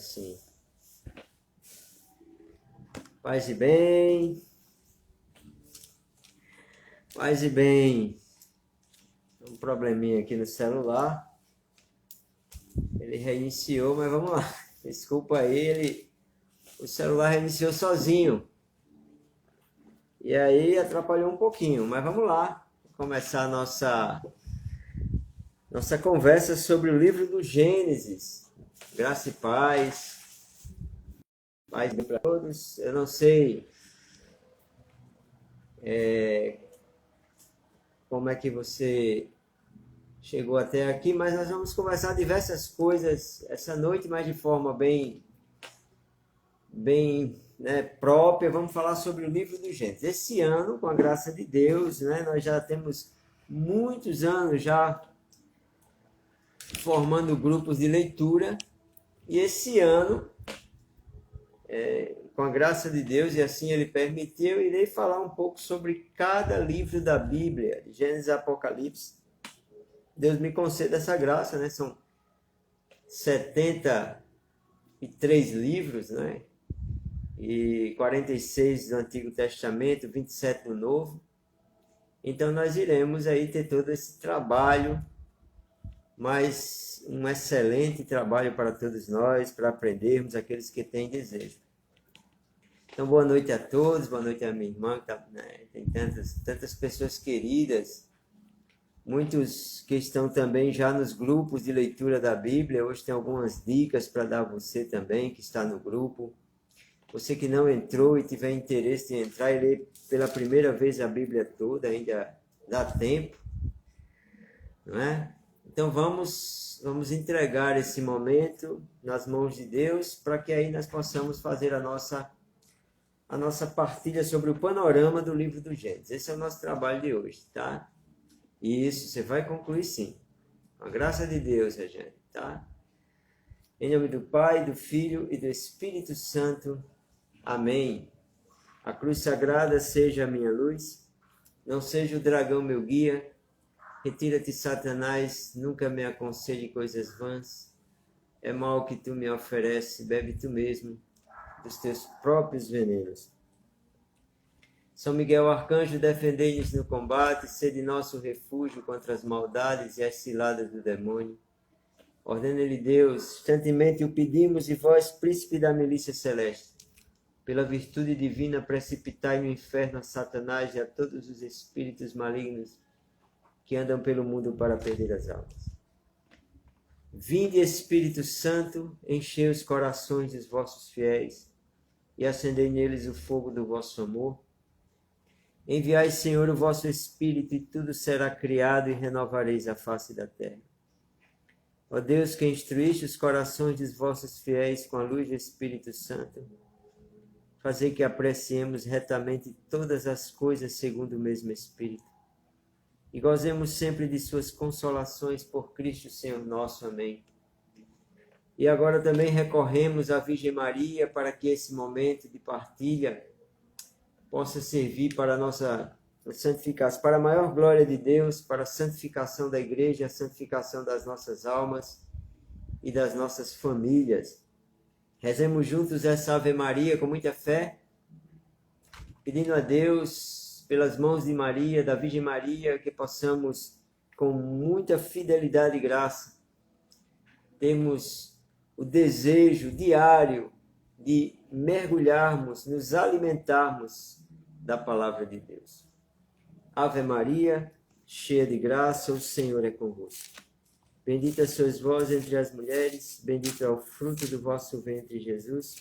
assim. Paz e bem. Paz e bem. Um probleminha aqui no celular. Ele reiniciou, mas vamos lá. Desculpa aí, o celular reiniciou sozinho. E aí atrapalhou um pouquinho, mas vamos lá. Vamos começar a nossa conversa sobre o livro do Gênesis. Graça e paz. Paz bem para todos. Eu não sei como é que você chegou até aqui, mas nós vamos conversar diversas coisas essa noite, mas de forma bem própria. Vamos falar sobre o livro do Gênesis. Esse ano, com a graça de Deus, nós já temos muitos anos já formando grupos de leitura, e esse ano, com a graça de Deus, e assim Ele permitiu, eu irei falar um pouco sobre cada livro da Bíblia, de Gênesis a Apocalipse. Deus me conceda essa graça, São 73 livros, E 46 do Antigo Testamento, 27 do Novo. Então nós iremos aí ter todo esse trabalho, mas um excelente trabalho para todos nós, para aprendermos, aqueles que têm desejo. Então boa noite a todos, boa noite a minha irmã, tem tantas pessoas queridas, muitos que estão também já nos grupos de leitura da Bíblia. Hoje tem algumas dicas para dar a você também, que está no grupo. Você que não entrou e tiver interesse em entrar e ler pela primeira vez a Bíblia toda, ainda dá tempo, não é? Então vamos entregar esse momento nas mãos de Deus, para que aí nós possamos fazer a nossa partilha sobre o panorama do livro do Gênesis. Esse é o nosso trabalho de hoje, tá? E isso você vai concluir sim. Com a graça de Deus, Regiane, tá? Em nome do Pai, do Filho e do Espírito Santo. Amém. A cruz sagrada seja a minha luz, não seja o dragão meu guia. Retira-te, Satanás, nunca me aconselhe coisas vãs. É mal que tu me ofereces, bebe tu mesmo dos teus próprios venenos. São Miguel Arcanjo, defendei-nos no combate, sede nosso refúgio contra as maldades e as ciladas do demônio. Ordena-lhe Deus, instantemente o pedimos, e vós, príncipe da milícia celeste, pela virtude divina, precipitai no inferno a Satanás e a todos os espíritos malignos que andam pelo mundo para perder as almas. Vinde, Espírito Santo, enchei os corações dos vossos fiéis e acendei neles o fogo do vosso amor. Enviai, Senhor, o vosso Espírito, e tudo será criado, e renovareis a face da terra. Ó Deus, que instruíste os corações dos vossos fiéis com a luz do Espírito Santo, fazei que apreciemos retamente todas as coisas segundo o mesmo Espírito, e gozemos sempre de suas consolações por Cristo Senhor nosso. Amém. E agora também recorremos à Virgem Maria, para que esse momento de partilha possa servir para a nossa santificação, para a maior glória de Deus, para a santificação da igreja, a santificação das nossas almas e das nossas famílias. Rezemos juntos essa Ave Maria com muita fé, pedindo a Deus, pelas mãos de Maria, da Virgem Maria, que possamos, com muita fidelidade e graça, termos o desejo diário de mergulharmos, nos alimentarmos da palavra de Deus. Ave Maria, cheia de graça, o Senhor é convosco. Bendita sois vós entre as mulheres, bendito é o fruto do vosso ventre, Jesus.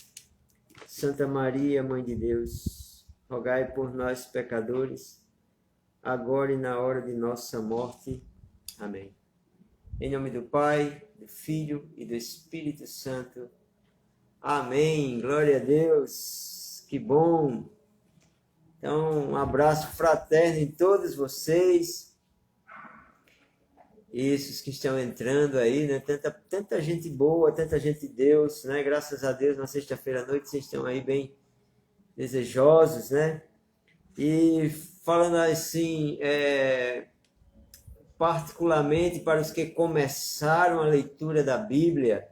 Santa Maria, Mãe de Deus, rogai por nós, pecadores, agora e na hora de nossa morte. Amém. Em nome do Pai, do Filho e do Espírito Santo. Amém. Glória a Deus. Que bom. Então, um abraço fraterno em todos vocês. Esses que estão entrando aí, tanta gente boa, tanta gente de Deus, Graças a Deus, na sexta-feira à noite, vocês estão aí bem desejosos, E falando assim, particularmente para os que começaram a leitura da Bíblia,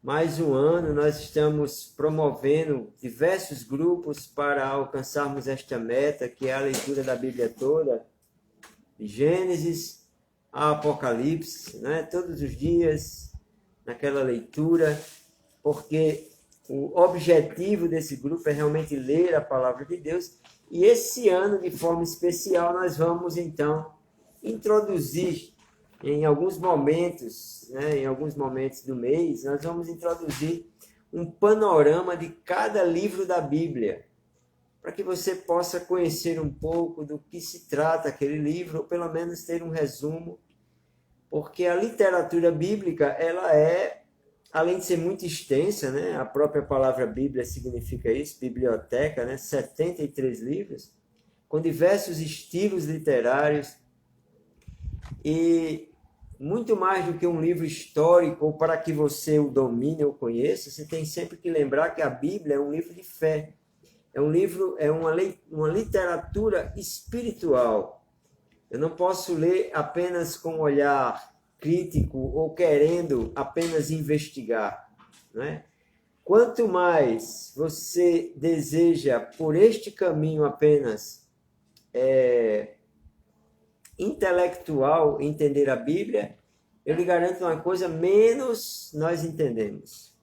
mais um ano nós estamos promovendo diversos grupos para alcançarmos esta meta, que é a leitura da Bíblia toda, de Gênesis a Apocalipse, né? Todos os dias, naquela leitura, porque o objetivo desse grupo é realmente ler a palavra de Deus. E esse ano, de forma especial, nós vamos, então, introduzir em alguns momentos, né, em alguns momentos do mês, nós vamos introduzir um panorama de cada livro da Bíblia, para que você possa conhecer um pouco do que se trata aquele livro, ou pelo menos ter um resumo, porque a literatura bíblica, ela é, além de ser muito extensa, né, a própria palavra Bíblia significa isso, biblioteca, né, 73 livros, com diversos estilos literários, e muito mais do que um livro histórico, ou para que você o domine ou conheça, você tem sempre que lembrar que a Bíblia é um livro de fé. É um livro, é uma literatura espiritual. Eu não posso ler apenas com um olhar crítico ou querendo apenas investigar, né? Quanto mais você deseja por este caminho apenas intelectual entender a Bíblia, eu lhe garanto uma coisa, menos nós entendemos.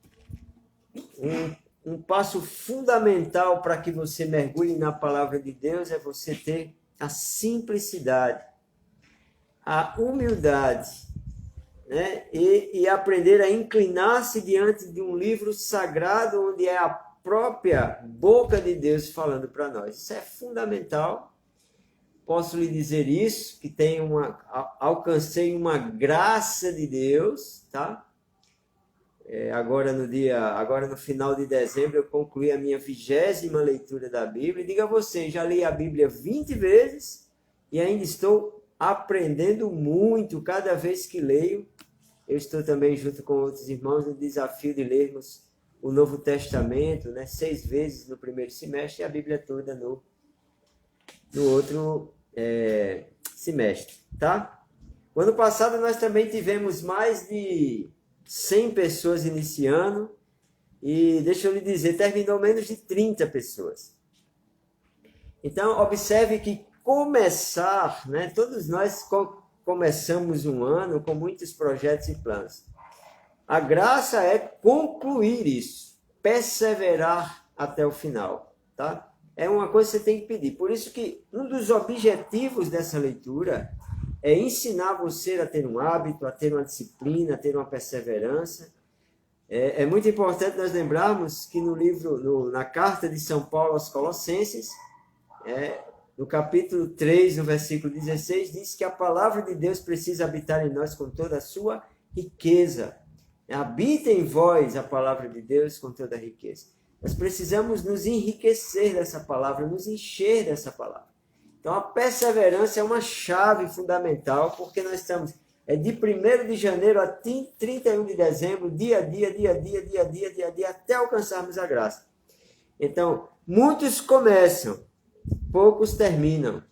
Um passo fundamental para que você mergulhe na palavra de Deus é você ter a simplicidade, a humildade, né? E aprender a inclinar-se diante de um livro sagrado, onde é a própria boca de Deus falando para nós. Isso é fundamental. Posso lhe dizer isso, que alcancei uma graça de Deus, tá? Agora no final de dezembro, eu concluí a minha 20ª leitura da Bíblia. E diga a você, já li a Bíblia 20 vezes e ainda estou aprendendo muito. Cada vez que leio, eu estou também junto com outros irmãos no desafio de lermos o Novo Testamento, né? 6 vezes no primeiro semestre e a Bíblia toda no outro semestre, tá? O ano passado nós também tivemos mais de 100 pessoas iniciando e, deixa eu lhe dizer, terminou menos de 30 pessoas. Então, observe que começar, né? Todos nós começamos um ano com muitos projetos e planos. A graça é concluir isso, perseverar até o final, tá? É uma coisa que você tem que pedir. Por isso que um dos objetivos dessa leitura é ensinar você a ter um hábito, a ter uma disciplina, a ter uma perseverança. É muito importante nós lembrarmos que na carta de São Paulo aos Colossenses, no capítulo 3, no versículo 16, diz que a palavra de Deus precisa habitar em nós com toda a sua riqueza. Habita em vós a palavra de Deus com toda a riqueza. Nós precisamos nos enriquecer dessa palavra, nos encher dessa palavra. Então, a perseverança é uma chave fundamental, porque nós estamos de 1º de janeiro a 31 de dezembro, dia a dia, até alcançarmos a graça. Então, muitos começam, poucos terminam.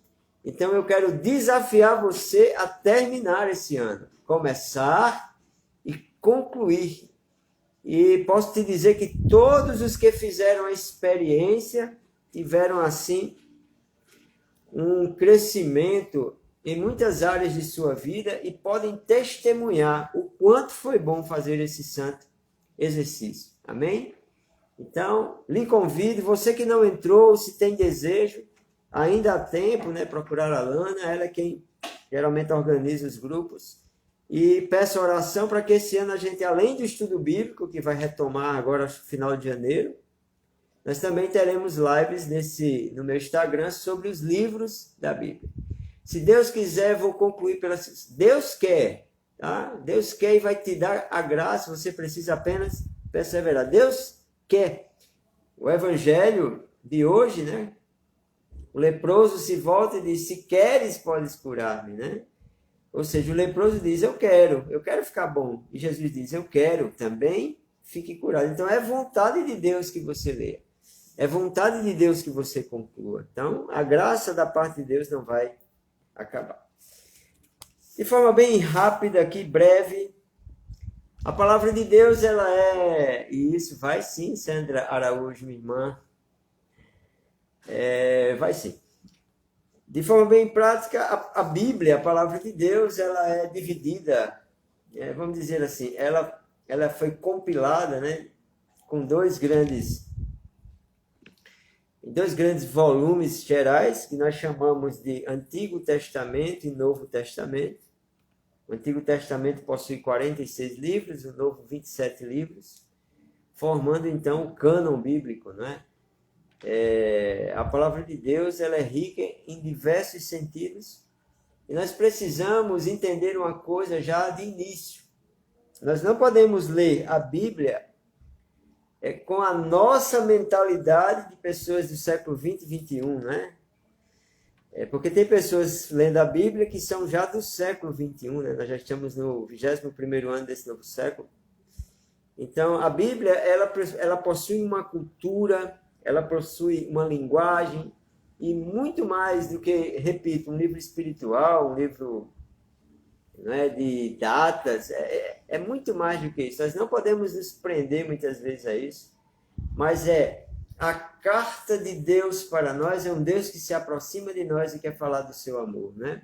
Então, eu quero desafiar você a terminar esse ano, começar e concluir. E posso te dizer que todos os que fizeram a experiência tiveram, assim, um crescimento em muitas áreas de sua vida e podem testemunhar o quanto foi bom fazer esse santo exercício. Amém? Então, lhe convido, você que não entrou, se tem desejo, ainda há tempo, né? Procurar a Lana, ela é quem geralmente organiza os grupos. E peço oração para que esse ano a gente, além do estudo bíblico, que vai retomar agora no final de janeiro, nós também teremos lives no meu Instagram sobre os livros da Bíblia. Se Deus quiser, vou concluir Deus quer, tá? Deus quer e vai te dar a graça, você precisa apenas perseverar. Deus quer. O evangelho de hoje, né? O leproso se volta e diz, se queres, podes curar-me, né? Ou seja, o leproso diz, eu quero ficar bom. E Jesus diz, eu quero, também fique curado. Então, é vontade de Deus que você leia. É vontade de Deus que você conclua. Então, a graça da parte de Deus não vai acabar. De forma bem rápida aqui, breve, A palavra de Deus, ela é... E isso vai sim, Sandra Araújo, minha irmã. Vai sim. De forma bem prática, a Bíblia, a palavra de Deus, ela é dividida, vamos dizer assim, ela foi compilada, né, com dois grandes volumes gerais, que nós chamamos de Antigo Testamento e Novo Testamento. O Antigo Testamento possui 46 livros, o Novo 27 livros, formando então o cânon bíblico, né? A palavra de Deus, ela é rica em diversos sentidos e nós precisamos entender uma coisa já de início. Nós não podemos ler a Bíblia com a nossa mentalidade de pessoas do século 20 e 21, né? Porque tem pessoas lendo a Bíblia que são já do século 21, né? Nós já estamos no 21º ano desse novo século. Então, a Bíblia, ela possui uma cultura, ela possui uma linguagem e muito mais do que, repito, um livro espiritual, um livro, né, de datas, é muito mais do que isso. Nós não podemos nos prender muitas vezes a isso, mas a carta de Deus para nós, é um Deus que se aproxima de nós e quer falar do seu amor, né?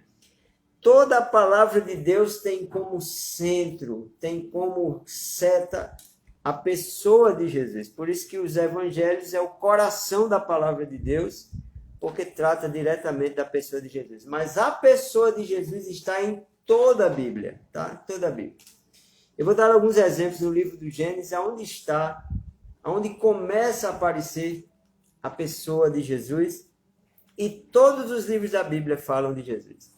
Toda a palavra de Deus tem como centro, tem como seta a pessoa de Jesus. Por isso que os evangelhos é o coração da palavra de Deus, porque trata diretamente da pessoa de Jesus. Mas a pessoa de Jesus está em toda a Bíblia, tá? Toda a Bíblia. Eu vou dar alguns exemplos no livro do Gênesis, onde começa a aparecer a pessoa de Jesus, e todos os livros da Bíblia falam de Jesus.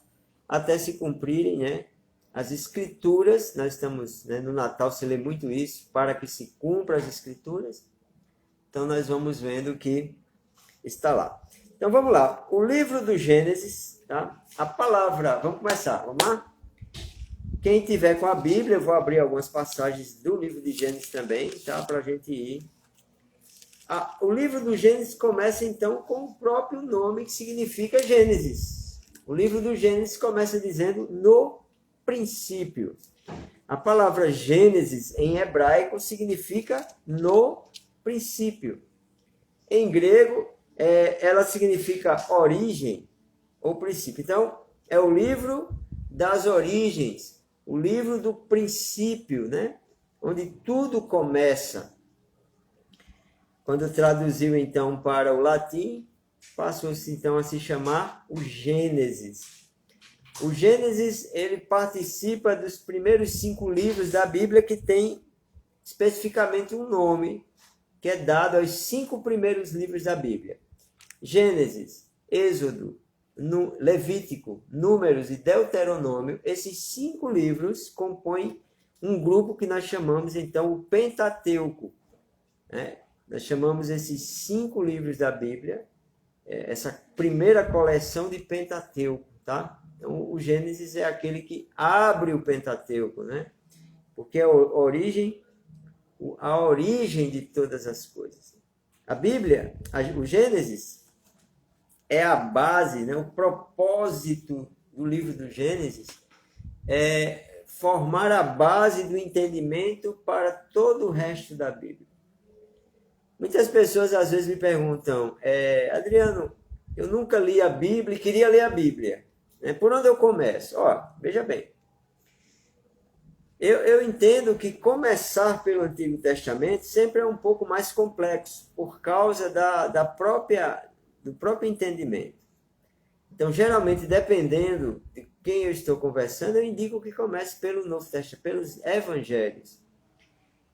Até se cumprirem, né, as Escrituras. Nós estamos, né, no Natal se lê muito isso, para que se cumpra as Escrituras. Então nós vamos vendo que está lá. Então vamos lá, o livro do Gênesis, tá? A palavra, vamos começar, vamos lá? Quem tiver com a Bíblia, eu vou abrir algumas passagens do livro de Gênesis também, tá? Para a gente ir. O livro do Gênesis começa então com o próprio nome, que significa Gênesis. O livro do Gênesis começa dizendo no princípio. A palavra Gênesis em hebraico significa no princípio. Em grego, ela significa origem ou princípio. Então, é o livro das origens, o livro do princípio, né? Onde tudo começa. Quando traduziu então para o latim, passou-se então a se chamar o Gênesis. O Gênesis, ele participa dos primeiros 5 livros da Bíblia, que tem especificamente um nome que é dado aos 5 primeiros livros da Bíblia. Gênesis, Êxodo, Levítico, Números e Deuteronômio. Esses 5 livros compõem um grupo que nós chamamos então o Pentateuco, né? Nós chamamos esses 5 livros da Bíblia, essa primeira coleção de Pentateuco, tá? Então, o Gênesis é aquele que abre o Pentateuco, né? Porque é a origem de todas as coisas. A Bíblia, o Gênesis, é a base, né? O propósito do livro do Gênesis é formar a base do entendimento para todo o resto da Bíblia. Muitas pessoas às vezes me perguntam, Adriano, eu nunca li a Bíblia e queria ler a Bíblia. Por onde eu começo? Veja bem. Eu entendo que começar pelo Antigo Testamento sempre é um pouco mais complexo, por causa do próprio entendimento. Então, geralmente, dependendo de quem eu estou conversando, eu indico que comece pelo Novo Testamento, pelos Evangelhos.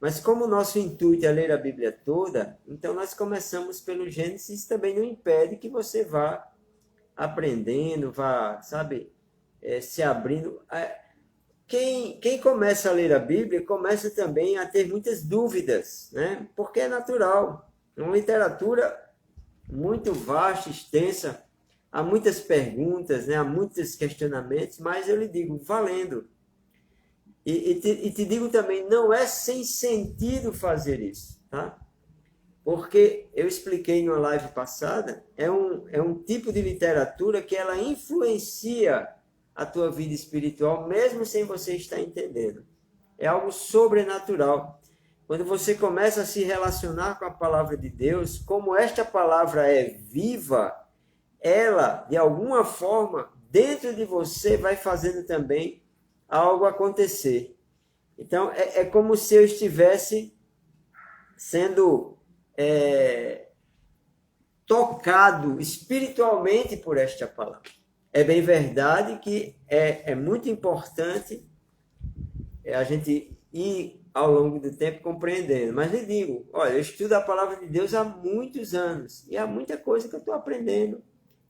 Mas como o nosso intuito é ler a Bíblia toda, então nós começamos pelo Gênesis. Também não impede que você vá aprendendo, vá, se abrindo. Quem começa a ler a Bíblia começa também a ter muitas dúvidas, né? Porque é natural. É uma literatura muito vasta, extensa, há muitas perguntas, né? Há muitos questionamentos, mas eu lhe digo, valendo. E te digo também, não é sem sentido fazer isso, tá? Porque eu expliquei em uma live passada, é um tipo de literatura que ela influencia a tua vida espiritual, mesmo sem você estar entendendo. é algo sobrenatural. Quando você começa a se relacionar com a palavra de Deus, como esta palavra é viva, ela, de alguma forma, dentro de você vai fazendo também algo acontecer. Então, é como se eu estivesse sendo tocado espiritualmente por esta palavra. É bem verdade que é muito importante a gente ir ao longo do tempo compreendendo. Mas lhe digo, olha, eu estudo a palavra de Deus há muitos anos. E há muita coisa que eu estou aprendendo,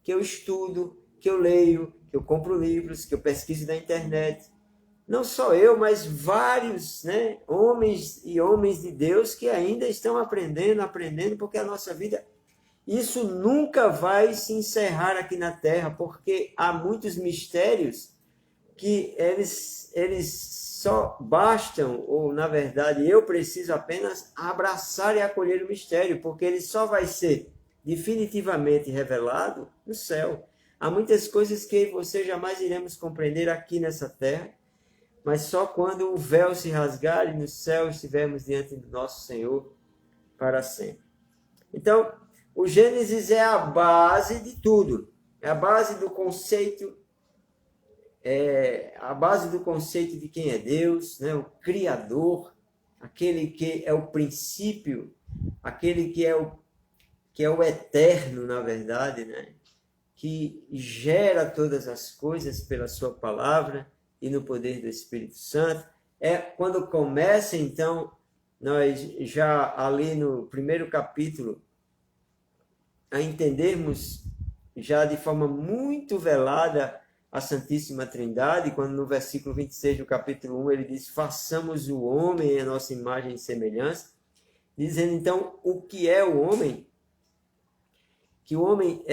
que eu estudo, que eu leio, que eu compro livros, que eu pesquiso na internet. Não só eu, mas vários, né, homens e homens de Deus que ainda estão aprendendo, porque a nossa vida, isso nunca vai se encerrar aqui na Terra, porque há muitos mistérios que eles só bastam, ou na verdade eu preciso apenas abraçar e acolher o mistério, porque ele só vai ser definitivamente revelado no céu. Há muitas coisas que eu e você jamais iremos compreender aqui nessa terra, mas só quando o véu se rasgar e no céu estivermos diante do nosso Senhor para sempre. Então, o Gênesis é a base de tudo, é a base do conceito, de quem é Deus, né? O Criador, aquele que é o princípio, aquele que é o eterno, na verdade, né? Que gera todas as coisas pela sua palavra e no poder do Espírito Santo. É quando começa, então, nós já ali no primeiro capítulo, a entendermos já de forma muito velada a Santíssima Trindade, quando no versículo 26 do capítulo 1 ele diz: façamos o homem a nossa imagem e semelhança, dizendo então o que é o homem, que o homem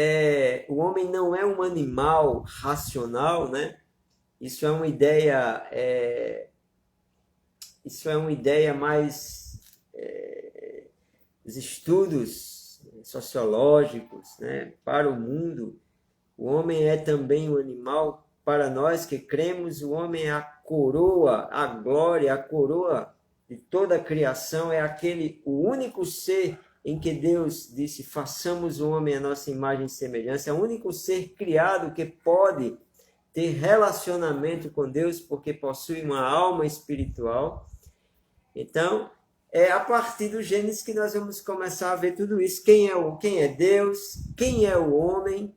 não é um animal racional, né? Isso é uma ideia mais os estudos sociológicos, né? Para o mundo, o homem é também um animal. Para nós que cremos, o homem é a coroa, a glória, a coroa de toda a criação, é o único ser em que Deus disse: façamos o homem a nossa imagem e semelhança. É o único ser criado que pode ter relacionamento com Deus, porque possui uma alma espiritual. Então, é a partir do Gênesis que nós vamos começar a ver tudo isso. Quem é Deus, quem é o homem,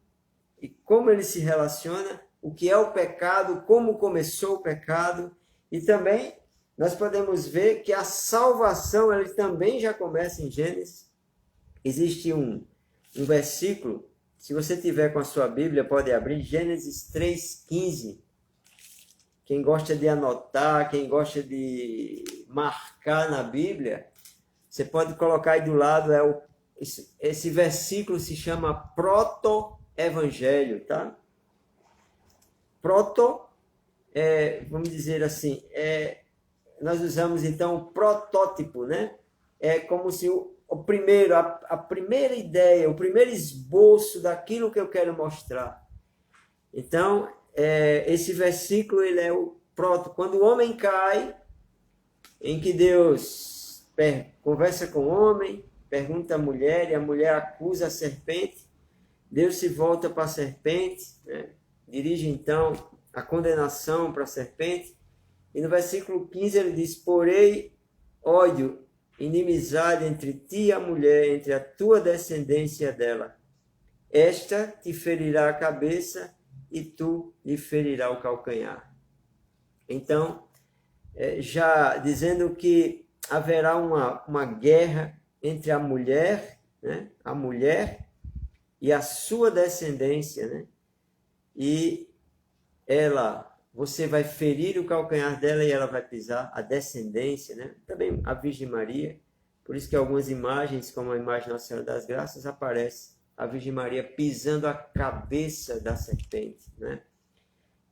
e como ele se relaciona, o que é o pecado, como começou o pecado, e também nós podemos ver que a salvação ele também já começa em Gênesis. Existe um versículo, se você tiver com a sua Bíblia, pode abrir, Gênesis 3,15. Quem gosta de anotar, quem gosta de marcar na Bíblia, você pode colocar aí do lado, esse versículo se chama proto-evangelho, tá? Proto, vamos dizer assim, nós usamos então o protótipo, né? É como se a primeira ideia, o primeiro esboço daquilo que eu quero mostrar. Então, esse versículo ele é o proto. Quando o homem cai, em que Deus conversa com o homem, pergunta à mulher, e a mulher acusa a serpente, Deus se volta para a serpente, né? Dirige então a condenação para a serpente, e no versículo 15 ele diz: porém, ódio, inimizade entre ti e a mulher, entre a tua descendência e a dela. Esta te ferirá a cabeça e tu lhe ferirá o calcanhar. Então, já dizendo que haverá uma guerra entre a mulher, né? A mulher e a sua descendência, né? E você vai ferir o calcanhar dela e ela vai pisar, a descendência, né? Também a Virgem Maria. Por isso que algumas imagens, como a imagem de Nossa Senhora das Graças, aparece a Virgem Maria pisando a cabeça da serpente, né?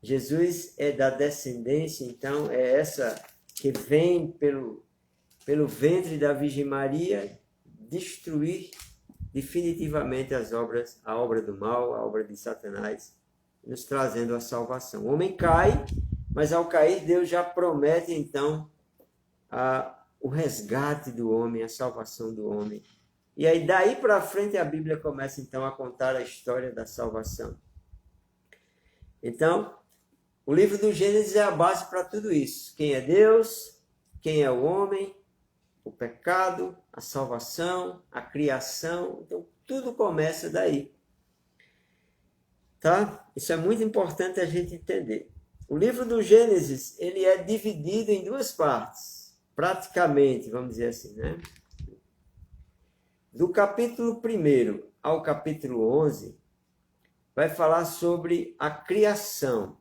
Jesus é da descendência, então é essa que vem pelo ventre da Virgem Maria destruir definitivamente a obra do mal, a obra de Satanás, nos trazendo a salvação. O homem cai, mas ao cair Deus já promete então o resgate do homem, a salvação do homem. E aí, daí para frente, a Bíblia começa, então, a contar a história da salvação. Então, o livro do Gênesis é a base para tudo isso. Quem é Deus, quem é o homem, o pecado, a salvação, a criação. Então, tudo começa daí. Tá? Isso é muito importante a gente entender. O livro do Gênesis, ele é dividido em duas partes, praticamente, vamos dizer assim, né? Do capítulo 1 ao capítulo 11, vai falar sobre a criação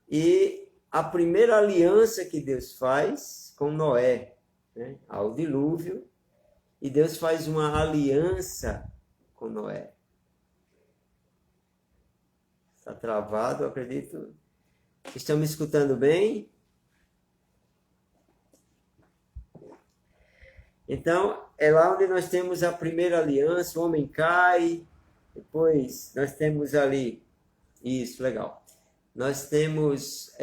e a primeira aliança que Deus faz com Noé, né? Ao dilúvio, e Deus faz uma aliança com Noé. Está travado, acredito. Estão me escutando bem? Então, é lá onde nós temos a primeira aliança, o homem cai, depois nós temos ali, isso, legal. Nós temos,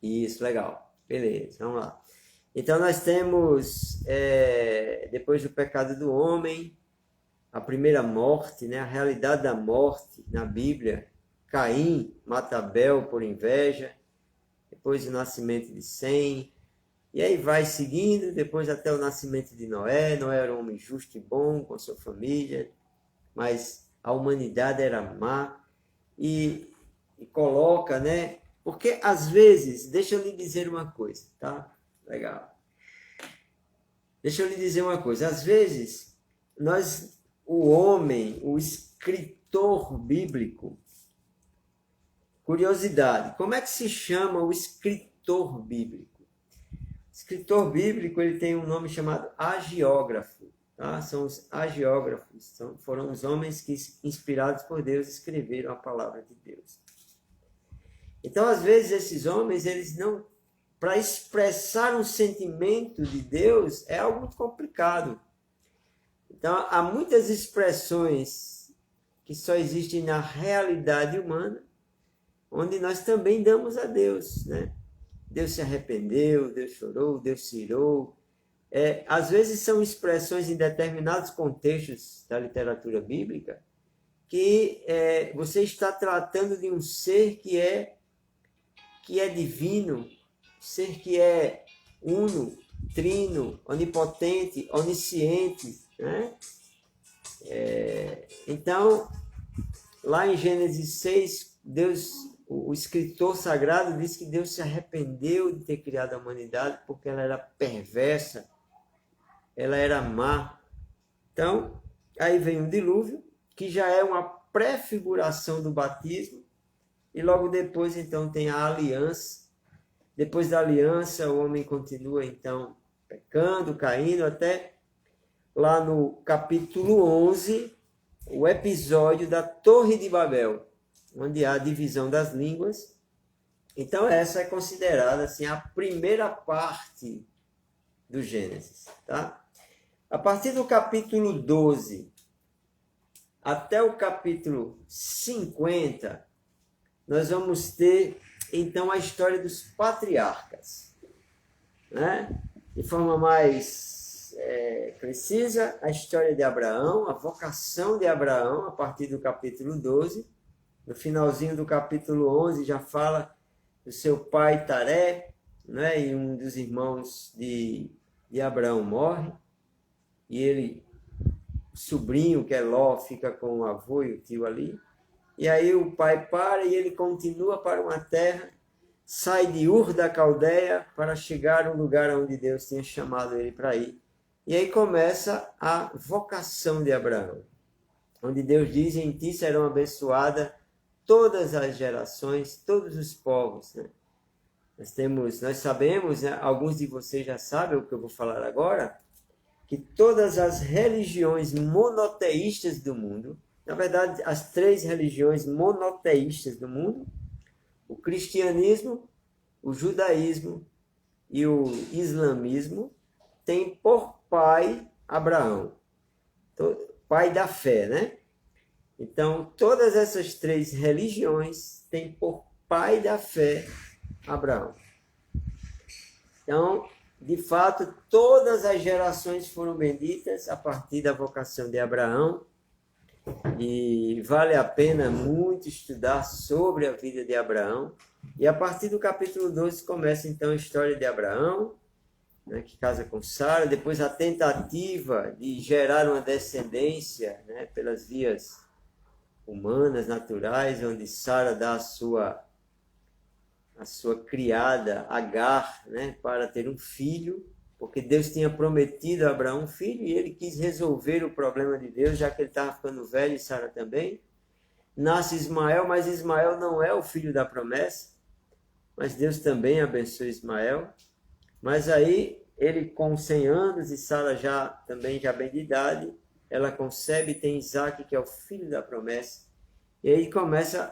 isso, legal, beleza, vamos lá. Então, nós temos, depois do pecado do homem, a primeira morte, né? A realidade da morte na Bíblia. Caim mata Abel por inveja, depois o nascimento de Sem, e aí vai seguindo, depois até o nascimento de Noé. Noé era um homem justo e bom com sua família, mas a humanidade era má, e coloca, né? Porque às vezes, deixa eu lhe dizer uma coisa, tá? Legal. Deixa eu lhe dizer uma coisa, às vezes, o homem, o escritor bíblico, curiosidade, como é que se chama o escritor bíblico? O escritor bíblico, ele tem um nome chamado agiógrafo, tá? São os agiógrafos, foram os homens que, inspirados por Deus, escreveram a palavra de Deus. Então, às vezes, esses homens, eles não, para expressar um sentimento de Deus, é algo muito complicado. Então, há muitas expressões que só existem na realidade humana, onde nós também damos a Deus, né? Deus se arrependeu, Deus chorou, Deus se irou. Às vezes são expressões em determinados contextos da literatura bíblica que você está tratando de um ser que é divino, ser que é uno, trino, onipotente, onisciente, né? Então, lá em Gênesis 6, o escritor sagrado diz que Deus se arrependeu de ter criado a humanidade porque ela era perversa, ela era má. Então, aí vem o dilúvio, que já é uma prefiguração do batismo, e logo depois, então, tem a aliança. Depois da aliança, o homem continua, então, pecando, caindo, até lá no capítulo 11, o episódio da Torre de Babel, onde há a divisão das línguas. Então, essa é considerada assim, a primeira parte do Gênesis. Tá? A partir do capítulo 12 até o capítulo 50, nós vamos ter, então, a história dos patriarcas. Né? De forma mais precisa, a história de Abraão, a vocação de Abraão, a partir do capítulo 12. No finalzinho do capítulo 11 já fala do seu pai Taré, né? E um dos irmãos de Abraão morre, e ele, o sobrinho, que é Ló, fica com o avô e o tio ali. E aí o pai para e ele continua para uma terra, sai de Ur da Caldeia para chegar ao lugar onde Deus tinha chamado ele para ir. E aí começa a vocação de Abraão, onde Deus diz: em ti serão abençoadas todas as gerações, todos os povos. Né? Nós sabemos, né, alguns de vocês já sabem o que eu vou falar agora, que todas as religiões monoteístas do mundo, na verdade, as 3 religiões monoteístas do mundo, o cristianismo, o judaísmo e o islamismo, têm por pai Abraão, pai da fé, né? Então, todas essas 3 religiões têm por pai da fé Abraão. Então, de fato, todas as gerações foram benditas a partir da vocação de Abraão. E vale a pena muito estudar sobre a vida de Abraão. E a partir do capítulo 12 começa então a história de Abraão, né, que casa com Sara, depois a tentativa de gerar uma descendência, né, pelas vias humanas, naturais, onde Sara dá a sua criada Agar, né, para ter um filho, porque Deus tinha prometido a Abraão um filho e ele quis resolver o problema de Deus, já que ele estava ficando velho e Sara também. Nasce Ismael, mas Ismael não é o filho da promessa, mas Deus também abençoa Ismael. Mas aí, ele com 100 anos e Sara já bem de idade, ela concebe e tem Isaac, que é o filho da promessa. E aí começa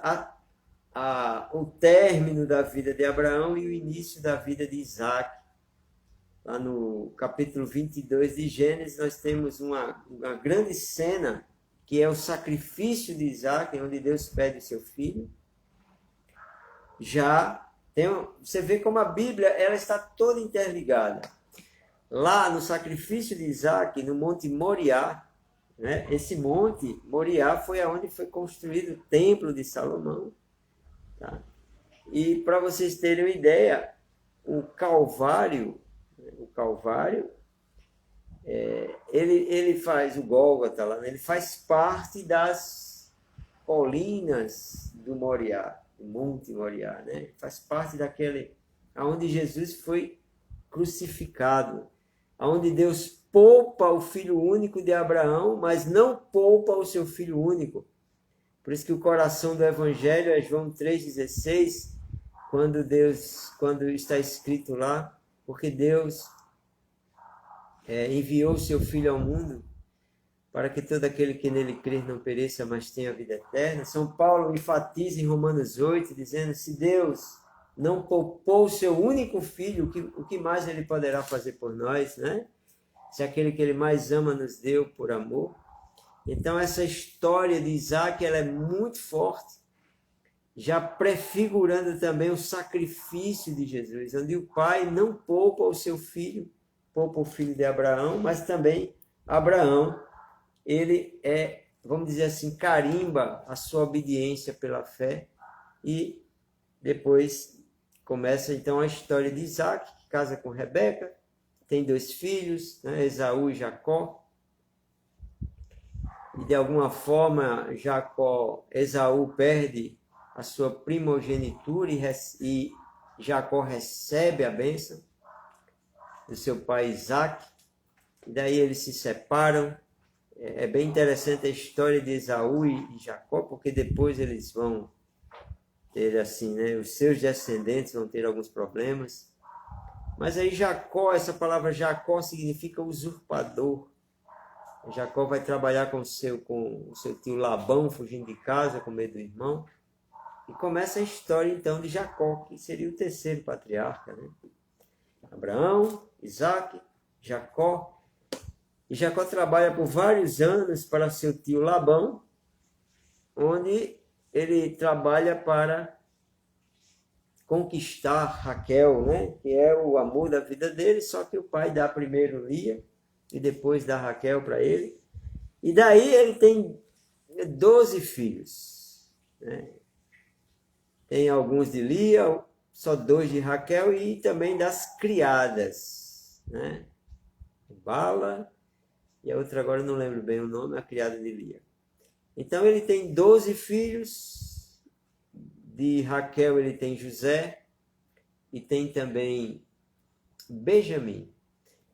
o término da vida de Abraão e o início da vida de Isaac. Lá no capítulo 22 de Gênesis, nós temos uma grande cena, que é o sacrifício de Isaac, onde Deus pede o seu filho. Você vê como a Bíblia ela está toda interligada. Lá no sacrifício de Isaac, no Monte Moriá, né? Esse Monte Moriá foi onde foi construído o Templo de Salomão. Tá? E para vocês terem uma ideia, o Calvário, ele faz o Gólgota lá, né? Ele faz parte das colinas do Moriá, do Monte Moriá, né? Ele faz parte aonde Jesus foi crucificado, aonde Deus poupa o filho único de Abraão, mas não poupa o seu filho único. Por isso que o coração do Evangelho é João 3,16, quando está escrito lá, porque Deus enviou o seu Filho ao mundo para que todo aquele que nele crer não pereça, mas tenha a vida eterna. São Paulo enfatiza em Romanos 8, dizendo, se Deus não poupou o seu único filho, o que mais ele poderá fazer por nós, né? Se aquele que ele mais ama nos deu por amor. Então essa história de Isaac ela é muito forte, já prefigurando também o sacrifício de Jesus, onde o pai não poupa o seu filho, poupa o filho de Abraão, mas também Abraão, ele vamos dizer assim, carimba a sua obediência pela fé. E depois começa então a história de Isaac, que casa com Rebeca, tem 2 filhos, né, Esaú e Jacó. E de alguma forma Esaú perde a sua primogenitura e Jacó recebe a bênção do seu pai Isaac. E daí eles se separam. É bem interessante a história de Esaú e Jacó, porque depois eles vão ter assim, né, os seus descendentes vão ter alguns problemas. Mas aí Jacó, essa palavra Jacó significa usurpador. Jacó vai trabalhar com o seu tio Labão, fugindo de casa, com medo do irmão. E começa a história, então, de Jacó, que seria o terceiro patriarca, né? Abraão, Isaac, Jacó. E Jacó trabalha por vários anos para seu tio Labão, onde ele trabalha para conquistar Raquel, né? Que é o amor da vida dele, só que o pai dá primeiro Lia e depois dá Raquel para ele. E daí ele tem 12 filhos, né? Tem alguns de Lia, só 2 de Raquel e também das criadas, né? Bala e a outra agora não lembro bem o nome, a criada de Lia. Então ele tem 12 filhos, de Raquel ele tem José e tem também Benjamim.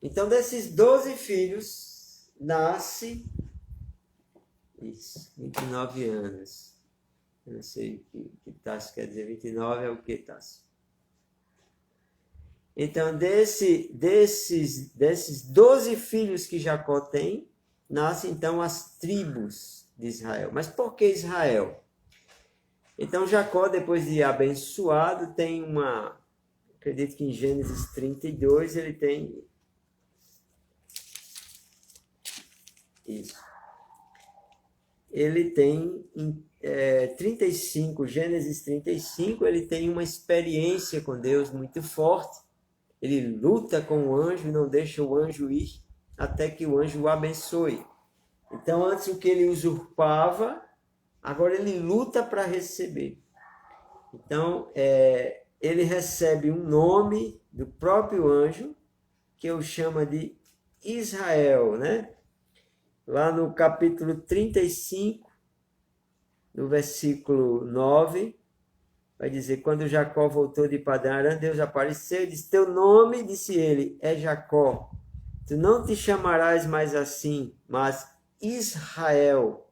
Então desses 12 filhos nasce 29 anos. Eu não sei o que Tássio quer dizer, 29 é o que, Tássio? Então, desses 12 filhos que Jacó tem, nascem então as tribos de Israel. Mas por que Israel? Então, Jacó, depois de abençoado, tem acredito que em Gênesis 32 ele tem isso. ele tem 35, Gênesis 35, ele tem uma experiência com Deus muito forte. Ele luta com o anjo e não deixa o anjo ir até que o anjo o abençoe. Então, antes o que ele usurpava, agora ele luta para receber. Então, ele recebe um nome do próprio anjo, que eu chamo de Israel, né? Lá no capítulo 35, no versículo 9, vai dizer, quando Jacó voltou de Padã Arã, Deus apareceu e disse, teu nome, disse ele, é Jacó. Tu não te chamarás mais assim, mas Israel.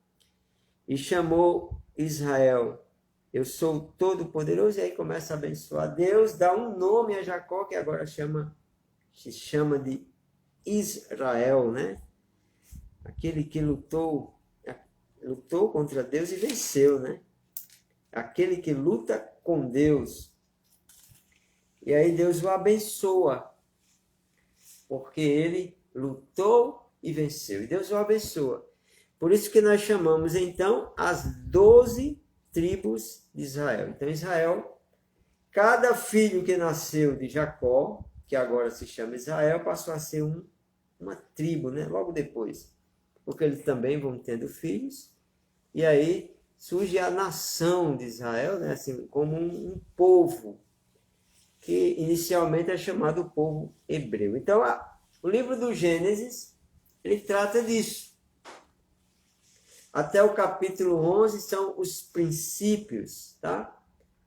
E chamou Israel. Eu sou todo-poderoso. E aí começa a abençoar. Deus dá um nome a Jacó, que agora se chama de Israel, né? Aquele que lutou contra Deus e venceu, né? Aquele que luta com Deus. E aí Deus o abençoa, porque ele lutou e venceu. E Deus o abençoa. Por isso que nós chamamos, então, as 12 tribos de Israel. Então, Israel, cada filho que nasceu de Jacó, que agora se chama Israel, passou a ser uma tribo, né? Logo depois. Porque eles também vão tendo filhos. E aí surge a nação de Israel, né? Assim, como um povo, que inicialmente é chamado povo hebreu. Então, o livro do Gênesis, ele trata disso. Até o capítulo 11 são os princípios, tá?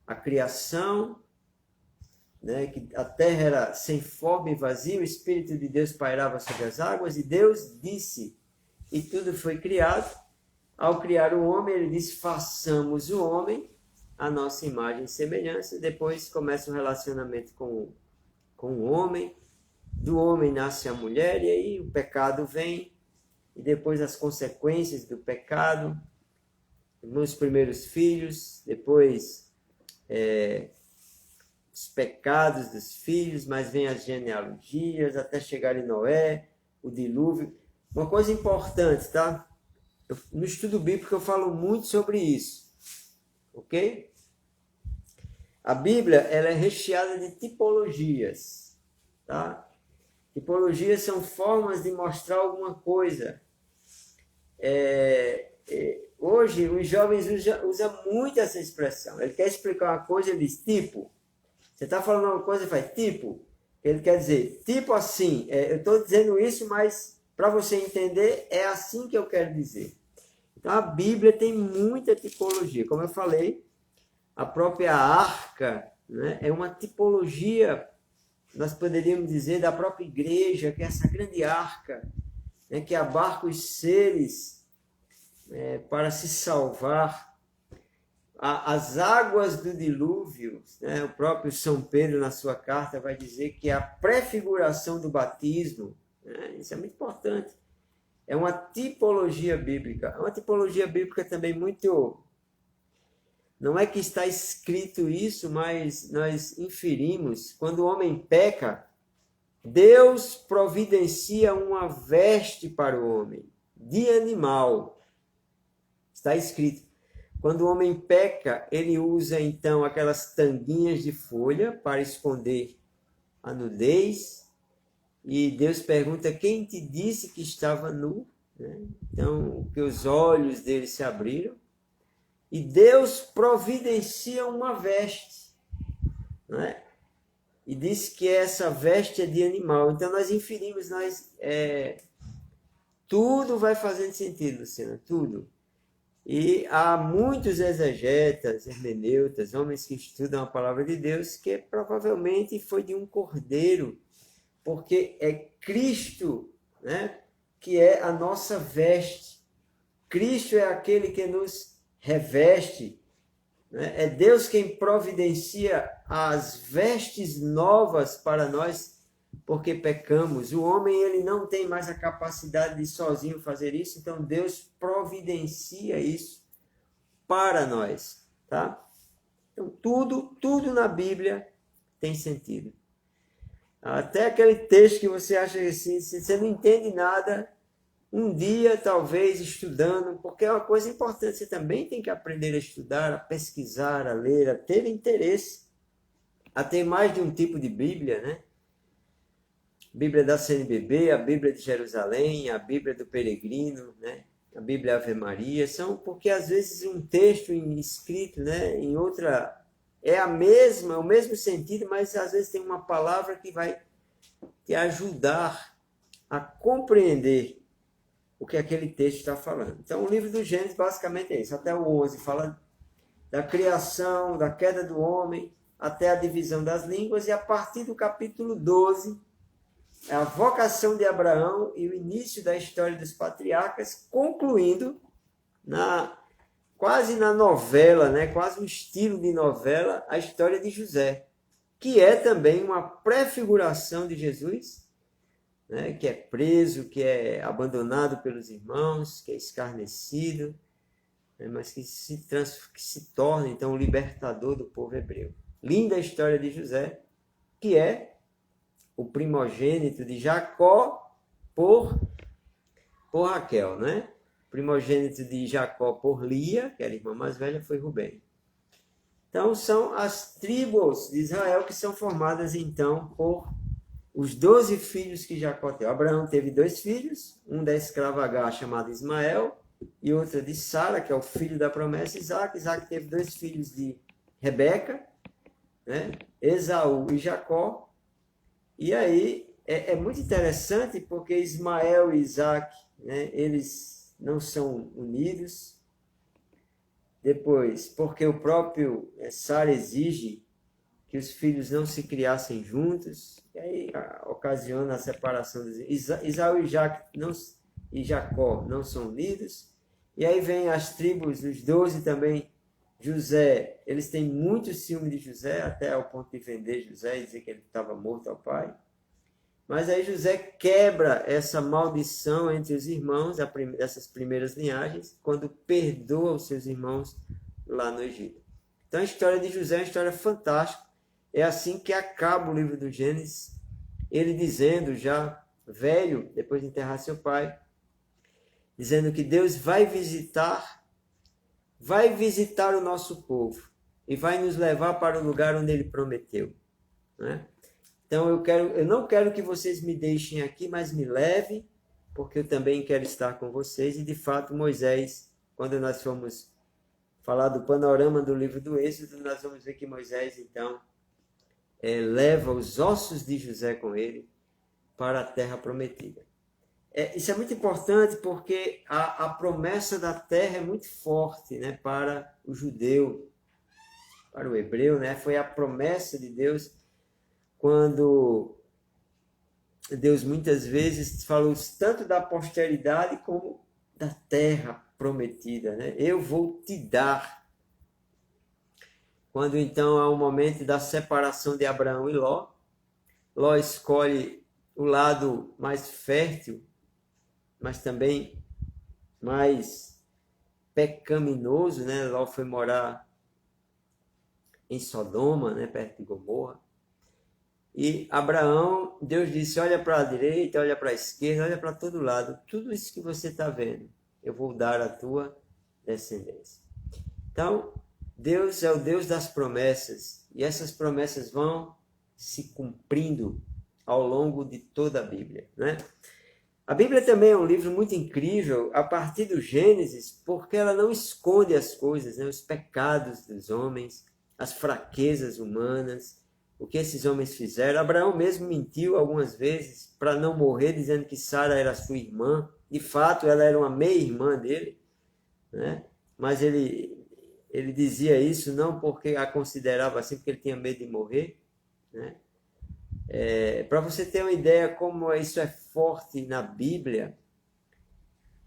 A criação, né? Que a terra era sem forma e vazia, o Espírito de Deus pairava sobre as águas, e Deus disse, e tudo foi criado. Ao criar o homem, ele disse, façamos o homem a nossa imagem e semelhança. Depois começa um relacionamento com o homem, do homem nasce a mulher, e aí o pecado vem, e depois as consequências do pecado, nos primeiros filhos, depois os pecados dos filhos, mas vem as genealogias, até chegar em Noé, o dilúvio. Uma coisa importante, tá? No estudo bíblico eu falo muito sobre isso, ok? A Bíblia, ela é recheada de tipologias, tá? Tipologias são formas de mostrar alguma coisa. Hoje, os jovens usam muito essa expressão. Ele quer explicar uma coisa, ele diz tipo. Você está falando uma coisa, ele faz tipo. Ele quer dizer, tipo assim. Eu estou dizendo isso, mas para você entender, é assim que eu quero dizer. Então, a Bíblia tem muita tipologia. Como eu falei, a própria arca, né, é uma tipologia, nós poderíamos dizer, da própria igreja, que é essa grande arca, né, que abarca os seres para se salvar. As águas do dilúvio, né, o próprio São Pedro, na sua carta, vai dizer que é a prefiguração do batismo. Né, isso é muito importante. É uma tipologia bíblica. É uma tipologia bíblica também muito... Não é que está escrito isso, mas nós inferimos. Quando o homem peca, Deus providencia uma veste para o homem, de animal. Está escrito. Quando o homem peca, ele usa então aquelas tanguinhas de folha para esconder a nudez. E Deus pergunta, quem te disse que estava nu? Então, que os olhos dele se abriram. E Deus providencia uma veste, né? E diz que essa veste é de animal. Então nós inferimos, tudo vai fazendo sentido, Luciana, tudo. E há muitos exegetas, hermeneutas, homens que estudam a palavra de Deus, que provavelmente foi de um cordeiro, porque é Cristo, né, que é a nossa veste. Cristo é aquele que nos reveste, né? É Deus quem providencia as vestes novas para nós, porque pecamos. O homem, ele não tem mais a capacidade de sozinho fazer isso, então Deus providencia isso para nós, tá? Então tudo na Bíblia tem sentido. Até aquele texto que você acha assim, se você não entende nada, um dia, talvez, estudando, porque é uma coisa importante, você também tem que aprender a estudar, a pesquisar, a ler, a ter interesse, a ter mais de um tipo de Bíblia, né? Bíblia da CNBB, a Bíblia de Jerusalém, a Bíblia do Peregrino, né? A Bíblia Ave Maria, são porque às vezes um texto escrito, né, em outra é a mesma, o mesmo sentido, mas às vezes tem uma palavra que vai te ajudar a compreender o que aquele texto está falando. Então, o livro do Gênesis basicamente é isso. Até o 11 fala da criação, da queda do homem, até a divisão das línguas, e a partir do capítulo 12, é a vocação de Abraão e o início da história dos patriarcas, concluindo quase na novela, né? Quase um estilo de novela, a história de José, que é também uma prefiguração de Jesus, né? Que é preso, que é abandonado pelos irmãos, que é escarnecido, né? Mas que se torna, então, o libertador do povo hebreu. Linda a história de José, que é o primogênito de Jacó por Raquel, né? Primogênito de Jacó por Lia, que era a irmã mais velha, foi Rubem. Então, são as tribos de Israel que são formadas, então, por os 12 filhos que Jacó teve. Abraão teve 2 filhos, um da escrava H, chamado Ismael, e outro de Sara, que é o filho da promessa, Isaac. Isaac teve 2 filhos de Rebeca, né? Esaú e Jacó. E aí é muito interessante porque Ismael e Isaac, né, eles não são unidos. Depois, porque o próprio Sara exige que os filhos não se criassem juntos, e aí ocasiona a separação dos Esaú e Jacó não são unidos. E aí vem as tribos, os 12 também. José, eles têm muito ciúme de José, até ao ponto de vender José e dizer que ele estava morto ao pai. Mas aí José quebra essa maldição entre os irmãos, dessas primeiras linhagens, quando perdoa os seus irmãos lá no Egito. Então a história de José é uma história fantástica. É assim que acaba o livro do Gênesis, ele dizendo, já velho, depois de enterrar seu pai, dizendo que Deus vai visitar o nosso povo e vai nos levar para o lugar onde ele prometeu, né? Então eu não quero que vocês me deixem aqui, mas me levem, porque eu também quero estar com vocês. E de fato Moisés, quando nós formos falar do panorama do livro do Êxodo, nós vamos ver que Moisés então leva os ossos de José com ele para a terra prometida. Isso é muito importante porque a promessa da terra é muito forte, né, para o judeu, para o hebreu, né? Foi a promessa de Deus quando Deus muitas vezes falou tanto da posteridade como da terra prometida, né? Eu vou te dar. Quando então há um momento da separação de Abraão e Ló, Ló escolhe o lado mais fértil, mas também mais pecaminoso, né? Ló foi morar em Sodoma, né? Perto de Gomorra. E Abraão, Deus disse, olha para a direita, olha para a esquerda, olha para todo lado. Tudo isso que você está vendo, eu vou dar à tua descendência. Então, Deus é o Deus das promessas. E essas promessas vão se cumprindo ao longo de toda a Bíblia, né? A Bíblia também é um livro muito incrível a partir do Gênesis, porque ela não esconde as coisas, né? Os pecados dos homens, as fraquezas humanas, o que esses homens fizeram. Abraão mesmo mentiu algumas vezes para não morrer, dizendo que Sara era sua irmã. De fato, ela era uma meia-irmã dele, né? Mas ele dizia isso não porque a considerava assim, porque ele tinha medo de morrer, né? Para você ter uma ideia como isso é forte na Bíblia,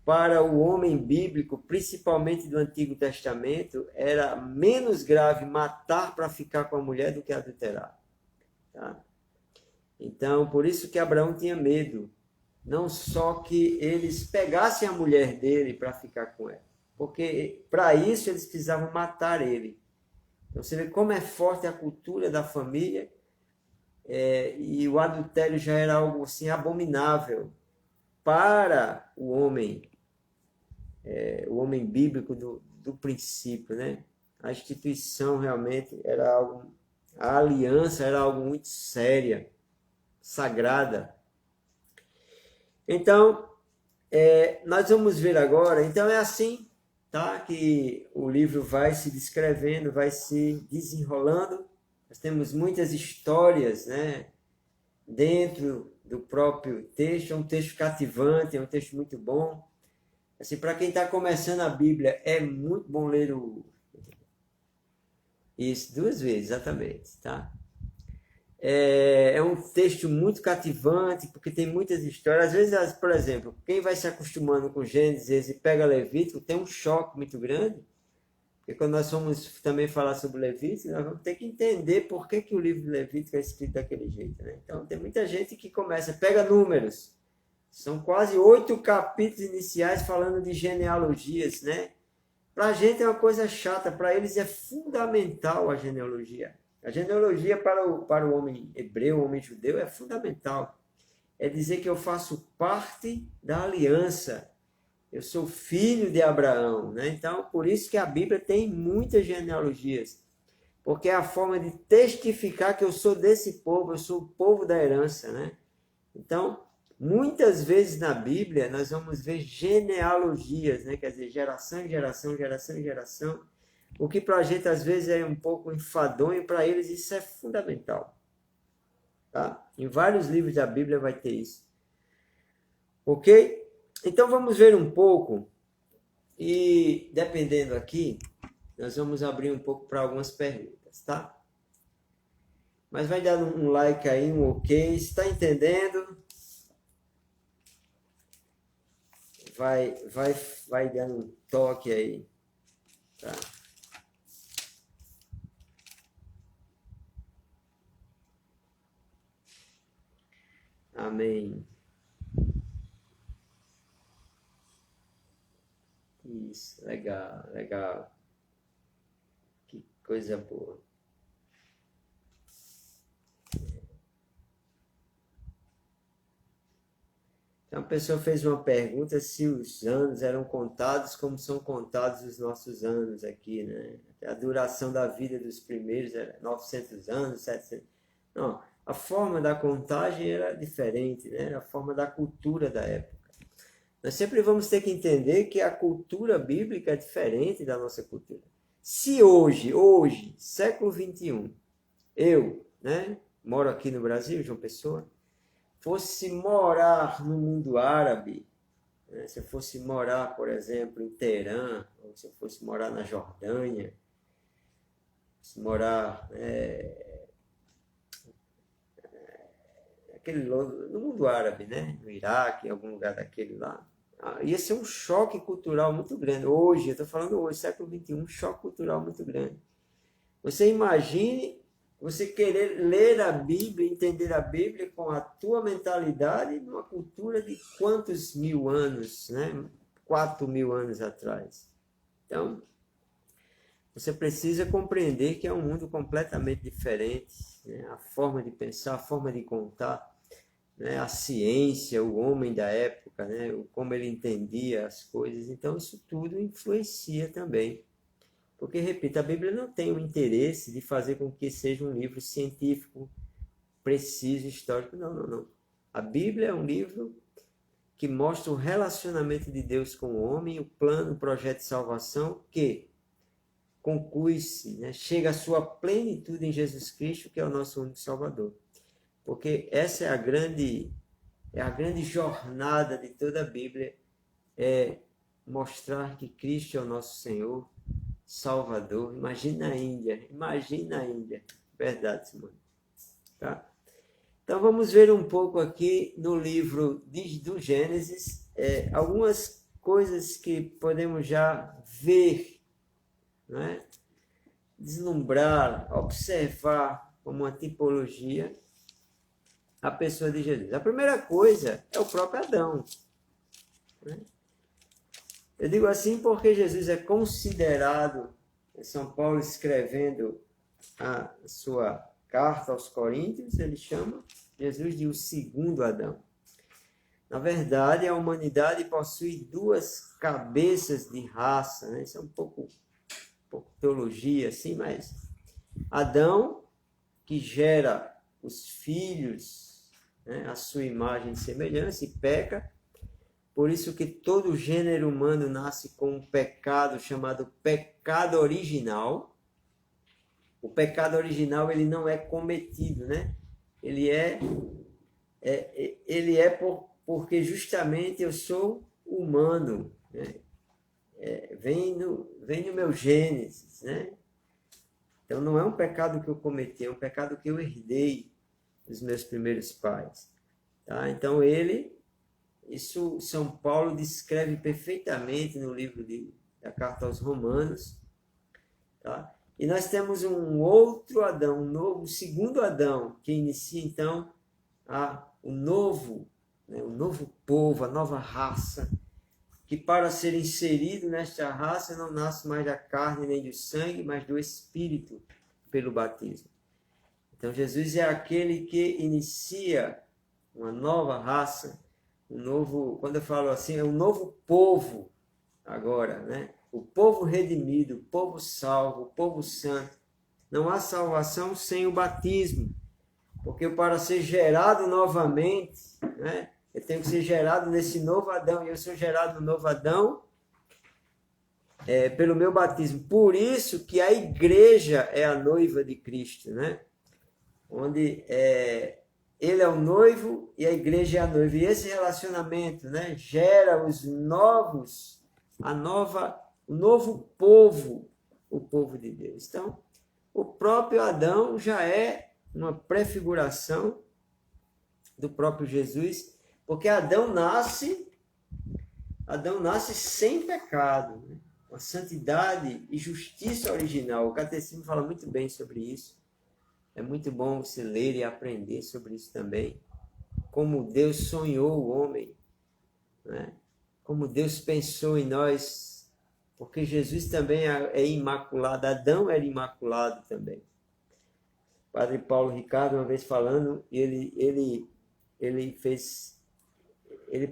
para o homem bíblico, principalmente do Antigo Testamento, era menos grave matar para ficar com a mulher do que adulterar. Tá? Então, por isso que Abraão tinha medo. Não só que eles pegassem a mulher dele para ficar com ela, porque para isso eles precisavam matar ele. Então, você vê como é forte a cultura da família, e o adultério já era algo assim abominável para o homem bíblico do princípio, né? A instituição realmente era algo, a aliança era algo muito séria, sagrada. Então, nós vamos ver agora, então é assim, tá? Que o livro vai se descrevendo, vai se desenrolando. Nós temos muitas histórias, né, dentro do próprio texto. É um texto cativante, é um texto muito bom. Assim, para quem está começando a Bíblia, é muito bom ler isso 2 vezes, exatamente, tá? É um texto muito cativante, porque tem muitas histórias. Às vezes, por exemplo, quem vai se acostumando com Gênesis e pega Levítico, tem um choque muito grande. Porque quando nós vamos também falar sobre Levítico, nós vamos ter que entender por que o livro de Levítico é escrito daquele jeito, né? Então, tem muita gente que pega números. São quase 8 capítulos iniciais falando de genealogias, né? Para a gente é uma coisa chata, para eles é fundamental a genealogia. A genealogia para o homem hebreu, o homem judeu, é fundamental. É dizer que eu faço parte da aliança. Eu sou filho de Abraão, né? Então, por isso que a Bíblia tem muitas genealogias. Porque é a forma de testificar que eu sou desse povo, eu sou o povo da herança, né? Então, muitas vezes na Bíblia nós vamos ver genealogias, né? Quer dizer, geração em geração, geração em geração. O que para a gente às vezes é um pouco enfadonho, para eles isso é fundamental. Tá? Em vários livros da Bíblia vai ter isso. Ok? Então vamos ver um pouco, e dependendo aqui, nós vamos abrir um pouco para algumas perguntas, tá? Mas vai dar um like aí, um ok, está entendendo? Vai dando um toque aí, tá? Amém. Isso, legal, legal. Que coisa boa. Então, a pessoa fez uma pergunta se os anos eram contados como são contados os nossos anos aqui, né? A duração da vida dos primeiros era 900 anos, 700. Não, a forma da contagem era diferente, né? Era a forma da cultura da época. Nós sempre vamos ter que entender que a cultura bíblica é diferente da nossa cultura. Se hoje, século 21, eu, né, moro aqui no Brasil, João Pessoa, fosse morar no mundo árabe, né, se eu fosse morar, por exemplo, em Teherã, ou se eu fosse morar na Jordânia, se morar no mundo árabe, né, no Iraque, em algum lugar daquele lá, ia ser um choque cultural muito grande. Hoje, eu estou falando hoje, século XXI, um choque cultural muito grande. Você imagine você querer ler a Bíblia, entender a Bíblia com a tua mentalidade numa cultura de quantos mil anos, né? 4.000 anos atrás. Então, você precisa compreender que é um mundo completamente diferente, né? A forma de pensar, a forma de contar, né? A ciência, o homem da época, né? Como ele entendia as coisas. Então, isso tudo influencia também. Porque, repito, a Bíblia não tem o interesse de fazer com que seja um livro científico, preciso, histórico. Não, não, não. A Bíblia é um livro que mostra o relacionamento de Deus com o homem, o plano, o projeto de salvação, que conclui-se, né? Chega à sua plenitude em Jesus Cristo, que é o nosso único Salvador. Porque essa é a grande jornada de toda a Bíblia, é mostrar que Cristo é o nosso Senhor, Salvador. Imagina a Índia. Verdade, Simone. Tá? Então vamos ver um pouco aqui no livro do Gênesis, algumas coisas que podemos já ver, né? Deslumbrar, observar como uma tipologia a pessoa de Jesus. A primeira coisa é o próprio Adão, né? Eu digo assim porque Jesus é considerado, São Paulo escrevendo a sua carta aos Coríntios, ele chama Jesus de o segundo Adão. Na verdade, a humanidade possui duas cabeças de raça, né? Isso é um pouco teologia, assim, mas Adão, que gera os filhos, né, a sua imagem e semelhança, e peca. Por isso que todo gênero humano nasce com um pecado chamado pecado original. O pecado original, ele não é cometido, né? Ele porque justamente eu sou humano, né? Vem no meu Gênesis, né? Então não é um pecado que eu cometi, é um pecado que eu herdei dos meus primeiros pais. Tá? Então isso São Paulo descreve perfeitamente no livro da Carta aos Romanos. Tá? E nós temos um outro Adão, um novo, segundo Adão, que inicia então o novo, né, o novo povo, a nova raça, que para ser inserido nesta raça não nasce mais da carne nem do sangue, mas do Espírito pelo batismo. Então Jesus é aquele que inicia uma nova raça, um novo, quando eu falo assim, é um novo povo agora, né? O povo redimido, o povo salvo, o povo santo. Não há salvação sem o batismo, porque para ser gerado novamente, né? Eu tenho que ser gerado nesse novo Adão, e eu sou gerado no novo Adão pelo meu batismo. Por isso que a igreja é a noiva de Cristo, né? Onde ele é o noivo e a igreja é a noiva. E esse relacionamento, né, gera os novos, o novo povo, o povo de Deus. Então, o próprio Adão já é uma prefiguração do próprio Jesus, porque Adão nasce sem pecado, né? Uma santidade e justiça original. O Catecismo fala muito bem sobre isso. É muito bom você ler e aprender sobre isso também. Como Deus sonhou o homem, né? Como Deus pensou em nós, porque Jesus também é imaculado, Adão era imaculado também. O Padre Paulo Ricardo, uma vez falando, ele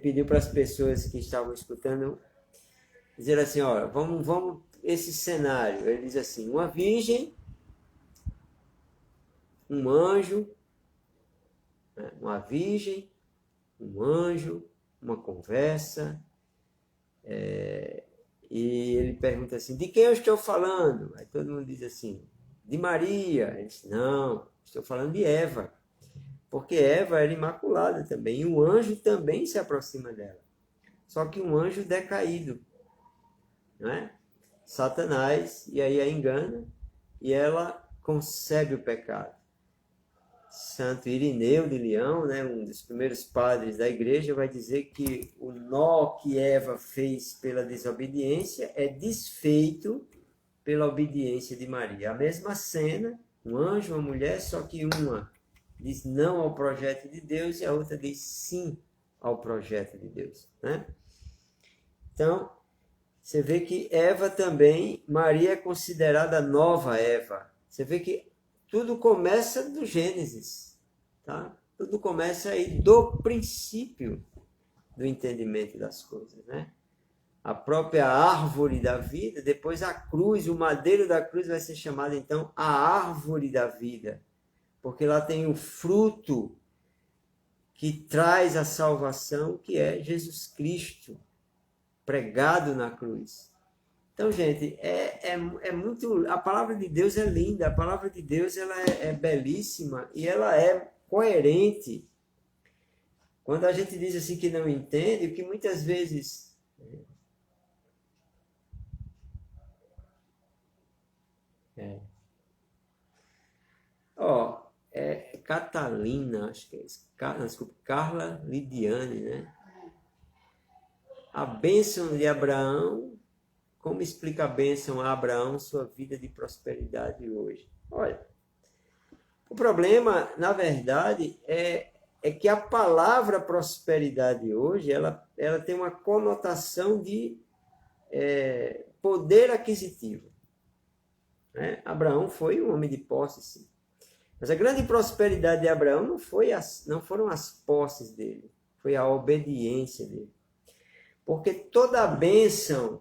pediu para as pessoas que estavam escutando dizer assim, ó, vamos esse cenário. Ele diz assim, uma virgem, um anjo, né? Uma virgem, um anjo, uma conversa, e ele pergunta assim, de quem eu estou falando? Aí todo mundo diz assim, de Maria. Ele diz, não, estou falando de Eva, porque Eva era imaculada também, e o anjo também se aproxima dela. Só que um anjo decaído, né? Satanás, e aí a engana, e ela concebe o pecado. Santo Irineu de Leão, né, um dos primeiros padres da igreja, vai dizer que o nó que Eva fez pela desobediência é desfeito pela obediência de Maria. A mesma cena, um anjo, uma mulher, só que uma diz não ao projeto de Deus e a outra diz sim ao projeto de Deus, né? Então, você vê que Eva também, Maria é considerada a nova Eva. Você vê que tudo começa do Gênesis, tá? Tudo começa aí do princípio do entendimento das coisas, né? A própria árvore da vida, depois a cruz, o madeiro da cruz vai ser chamado então a árvore da vida, porque lá tem o fruto que traz a salvação, que é Jesus Cristo, pregado na cruz. Então, gente, é muito... A palavra de Deus é linda, a palavra de Deus ela é belíssima e ela é coerente. Quando a gente diz assim que não entende, o que muitas vezes... Catalina, acho que é isso. Desculpa, Carla Lidiane, né? A bênção de Abraão, como explica a bênção a Abraão, sua vida de prosperidade hoje? Olha, o problema, na verdade, é que a palavra prosperidade hoje, ela tem uma conotação de poder aquisitivo. Né? Abraão foi um homem de posse, sim. Mas a grande prosperidade de Abraão não foram as posses dele, foi a obediência dele. Porque toda a bênção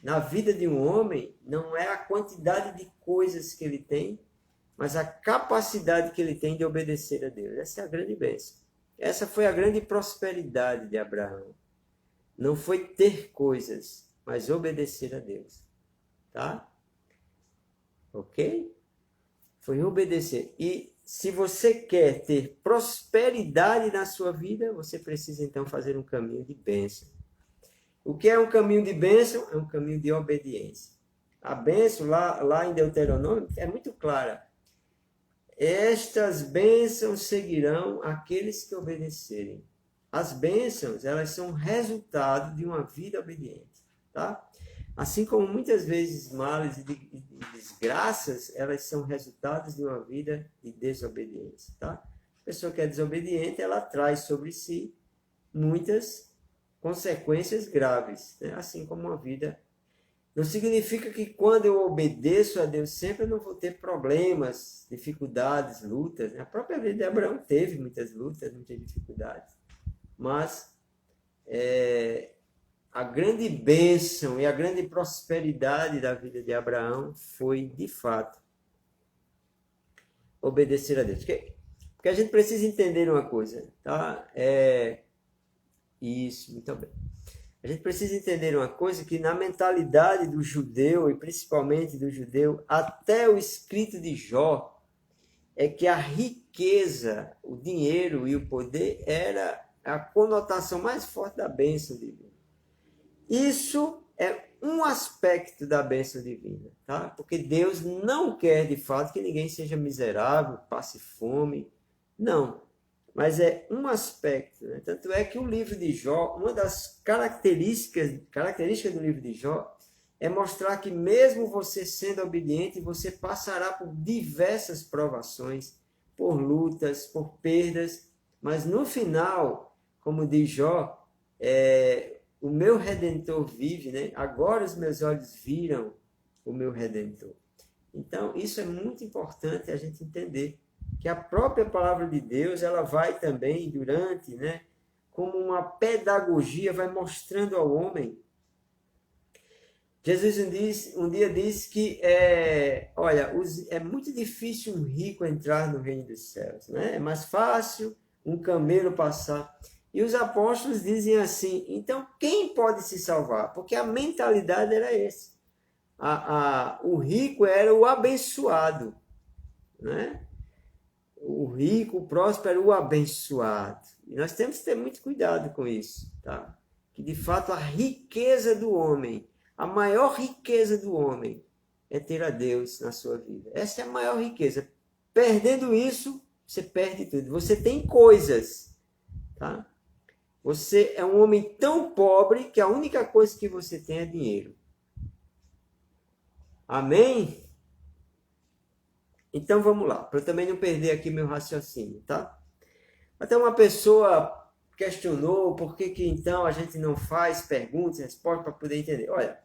na vida de um homem não é a quantidade de coisas que ele tem, mas a capacidade que ele tem de obedecer a Deus. Essa é a grande bênção. Essa foi a grande prosperidade de Abraão. Não foi ter coisas, mas obedecer a Deus. Tá? Ok? Foi obedecer. E se você quer ter prosperidade na sua vida, você precisa então fazer um caminho de bênção. O que é um caminho de bênção? É um caminho de obediência. A bênção lá em Deuteronômio é muito clara. Estas bênçãos seguirão aqueles que obedecerem. As bênçãos, elas são resultado de uma vida obediente, tá? Assim como muitas vezes males e desgraças, elas são resultados de uma vida de desobediência, tá? A pessoa que é desobediente, ela traz sobre si muitas consequências graves, né? Assim como uma vida. Não significa que quando eu obedeço a Deus sempre eu não vou ter problemas, dificuldades, lutas, né? A própria vida de Abraão teve muitas lutas, muitas dificuldades. Mas a grande bênção e a grande prosperidade da vida de Abraão foi, de fato, obedecer a Deus. Porque a gente precisa entender uma coisa, tá? Isso, muito bem. A gente precisa entender uma coisa, que na mentalidade do judeu, e principalmente do judeu, até o escrito de Jó, é que a riqueza, o dinheiro e o poder era a conotação mais forte da bênção divina. Isso é um aspecto da bênção divina, tá? Porque Deus não quer, de fato, que ninguém seja miserável, passe fome. Não. Mas é um aspecto, né? Tanto é que o livro de Jó, uma das características do livro de Jó é mostrar que mesmo você sendo obediente, você passará por diversas provações, por lutas, por perdas, mas no final, como diz Jó, o meu Redentor vive, né? Agora os meus olhos viram o meu Redentor. Então, isso é muito importante a gente entender, que a própria palavra de Deus, ela vai também durante, né, como uma pedagogia, vai mostrando ao homem. Jesus um dia disse que olha, é muito difícil um rico entrar no reino dos céus, né? É mais fácil um camelo passar. E os apóstolos dizem assim, então quem pode se salvar? Porque a mentalidade era essa. O rico era o abençoado, né? O rico, o próspero, o abençoado. E nós temos que ter muito cuidado com isso, tá? Que de fato a riqueza do homem, a maior riqueza do homem é ter a Deus na sua vida. Essa é a maior riqueza. Perdendo isso, você perde tudo. Você tem coisas, tá? Você é um homem tão pobre que a única coisa que você tem é dinheiro. Amém? Então vamos lá, para eu também não perder aqui meu raciocínio, tá? Até uma pessoa questionou por que então a gente não faz perguntas e respostas para poder entender. Olha,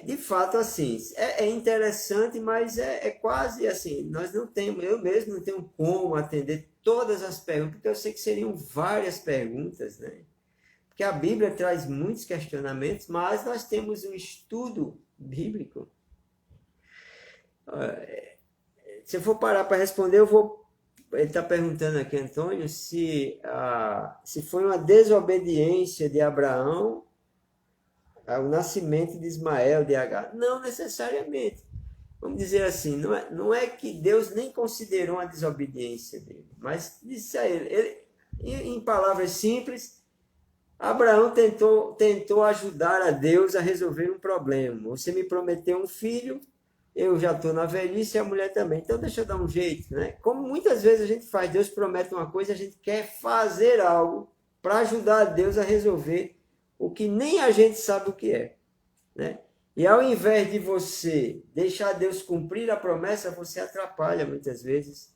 de fato assim, é interessante, mas é quase assim, nós não temos, eu mesmo não tenho como atender todas as perguntas, porque eu sei que seriam várias perguntas, né? Porque a Bíblia traz muitos questionamentos, mas nós temos um estudo bíblico. Se eu for parar para responder, ele está perguntando aqui, Antônio, se foi uma desobediência de Abraão ao nascimento de Ismael, de Agar. Não necessariamente. Vamos dizer assim, não é que Deus nem considerou a desobediência dele, mas disse a ele em palavras simples, Abraão tentou ajudar a Deus a resolver um problema. Você me prometeu um filho, eu já estou na velhice e a mulher também. Então deixa eu dar um jeito, né? Como muitas vezes a gente faz, Deus promete uma coisa, a gente quer fazer algo para ajudar a Deus a resolver o que nem a gente sabe o que é, né? E ao invés de você deixar Deus cumprir a promessa, você atrapalha muitas vezes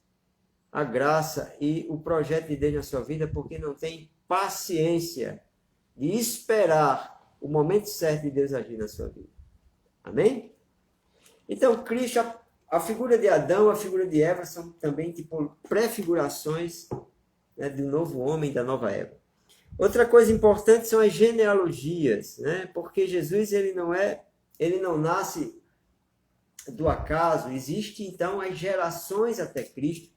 a graça e o projeto de Deus na sua vida, porque não tem paciência de esperar o momento certo de Deus agir na sua vida. Amém? Então, Cristo, a figura de Adão, a figura de Eva são também tipo prefigurações, né, do novo homem, da nova Eva. Outra coisa importante são as genealogias, né? Porque Jesus ele não nasce do acaso, existe então as gerações até Cristo,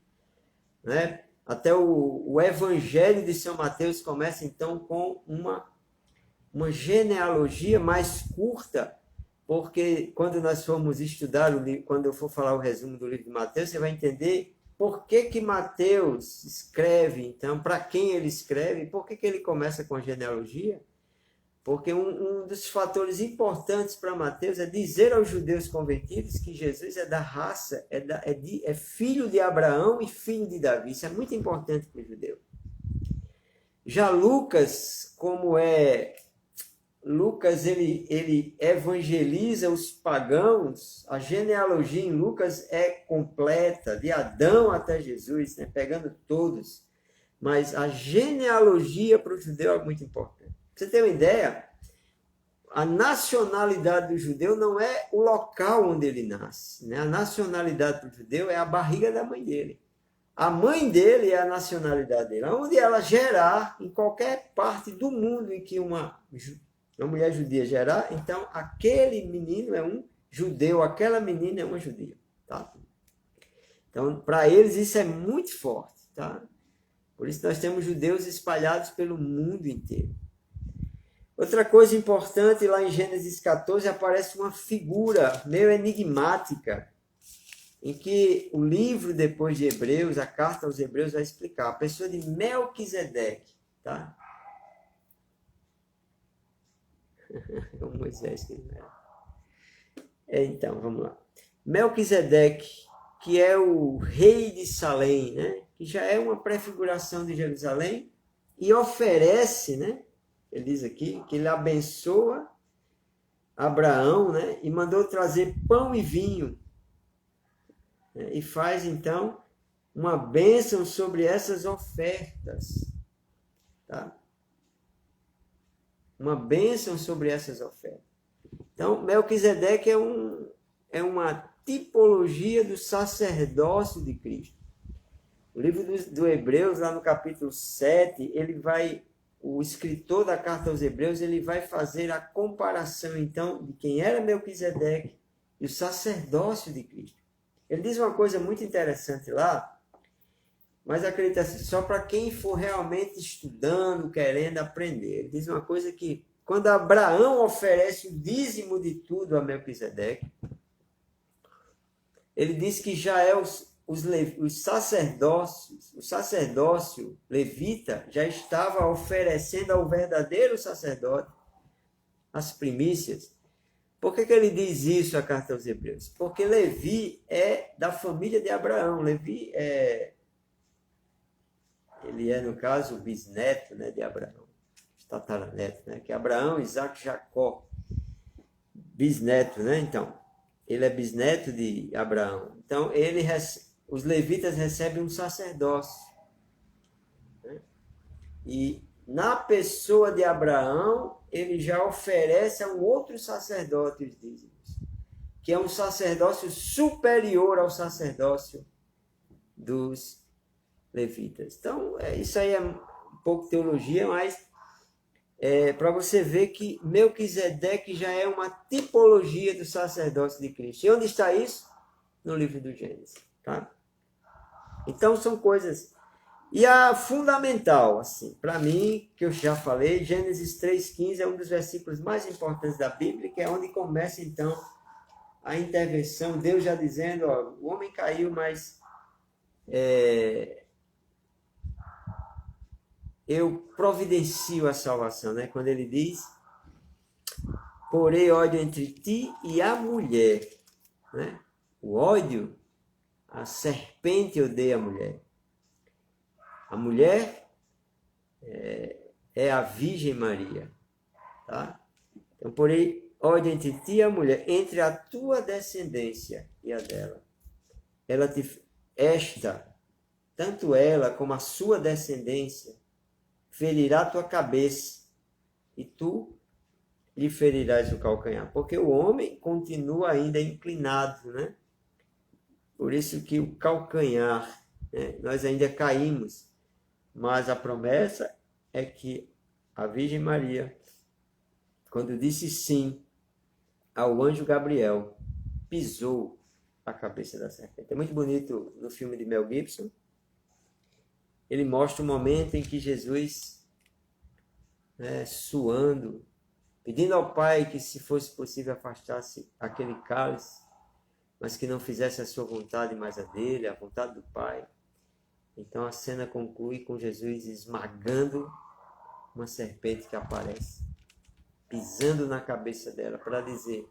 né? Até o Evangelho de São Mateus começa então com uma genealogia mais curta, porque quando nós formos estudar o livro, quando eu for falar o resumo do livro de Mateus, você vai entender por que Mateus escreve, então, para quem ele escreve, por que ele começa com a genealogia. Porque um dos fatores importantes para Mateus é dizer aos judeus convertidos que Jesus é da raça, é filho de Abraão e filho de Davi. Isso é muito importante para o judeu. Já Lucas, Lucas ele evangeliza os pagãos, a genealogia em Lucas é completa, de Adão até Jesus, né? Pegando todos. Mas a genealogia para o judeu é muito importante. Pra você ter uma ideia, a nacionalidade do judeu não é o local onde ele nasce, né? A nacionalidade do judeu é a barriga da mãe dele. A mãe dele é a nacionalidade dele. Onde ela gerar, em qualquer parte do mundo em que uma mulher judia gerar, então aquele menino é um judeu, aquela menina é uma judia. Tá? Então, para eles isso é muito forte. Tá? Por isso nós temos judeus espalhados pelo mundo inteiro. Outra coisa importante, lá em Gênesis 14, aparece uma figura meio enigmática, em que o livro depois de Hebreus, a carta aos Hebreus, vai explicar. A pessoa de Melquisedeque, tá? É o Moisés que ele era. Então, vamos lá. Melquisedeque, que é o rei de Salém, né? Que já é uma prefiguração de Jerusalém, e oferece, né? Ele diz aqui que ele abençoa Abraão, né? E mandou trazer pão e vinho. Né? E faz, então, uma bênção sobre essas ofertas. Tá? Uma bênção sobre essas ofertas. Então, Melquisedeque é uma tipologia do sacerdócio de Cristo. O livro do Hebreus, lá no capítulo 7, o escritor da carta aos Hebreus, ele vai fazer a comparação, então, de quem era Melquisedeque e o sacerdócio de Cristo. Ele diz uma coisa muito interessante lá, mas acredita assim, só para quem for realmente estudando, querendo aprender. Ele diz uma coisa que, quando Abraão oferece o dízimo de tudo a Melquisedeque, ele diz que já é o sacerdócio levita já estava oferecendo ao verdadeiro sacerdote as primícias. Por que ele diz isso, a carta aos Hebreus? Porque Levi é da família de Abraão. Levi ele é, no caso, o bisneto, né, de Abraão. Tataraneto, né? Que é Abraão, Isaac, Jacó. Bisneto, né? Então, ele é bisneto de Abraão. Então, os levitas recebem um sacerdócio. Né? E na pessoa de Abraão, ele já oferece a um outro sacerdote os dízimos, que é um sacerdócio superior ao sacerdócio dos levitas. Então, isso aí é um pouco teologia, mas para você ver que Melquisedeque já é uma tipologia do sacerdócio de Cristo. E onde está isso? No livro do Gênesis. Tá? Então, são coisas... E a fundamental, assim, para mim, que eu já falei, Gênesis 3,15 é um dos versículos mais importantes da Bíblia, que é onde começa, então, a intervenção, Deus já dizendo, ó, o homem caiu, mas eu providencio a salvação, né? Quando ele diz, porém ódio entre ti e a mulher, né? O ódio, a serpente odeia a mulher. A mulher é a Virgem Maria, tá? Então, porém, ódio entre ti e a mulher, entre a tua descendência e a dela. Tanto ela como a sua descendência, ferirá a tua cabeça, e tu lhe ferirás o calcanhar. Porque o homem continua ainda inclinado, né? Por isso que o calcanhar, né? Nós ainda caímos, mas a promessa é que a Virgem Maria, quando disse sim ao anjo Gabriel, pisou a cabeça da serpente. É muito bonito no filme de Mel Gibson. Ele mostra o momento em que Jesus, suando, pedindo ao Pai que, se fosse possível, afastasse aquele cálice, mas que não fizesse a sua vontade, mas a dele, a vontade do Pai. Então a cena conclui com Jesus esmagando uma serpente que aparece, pisando na cabeça dela, para dizer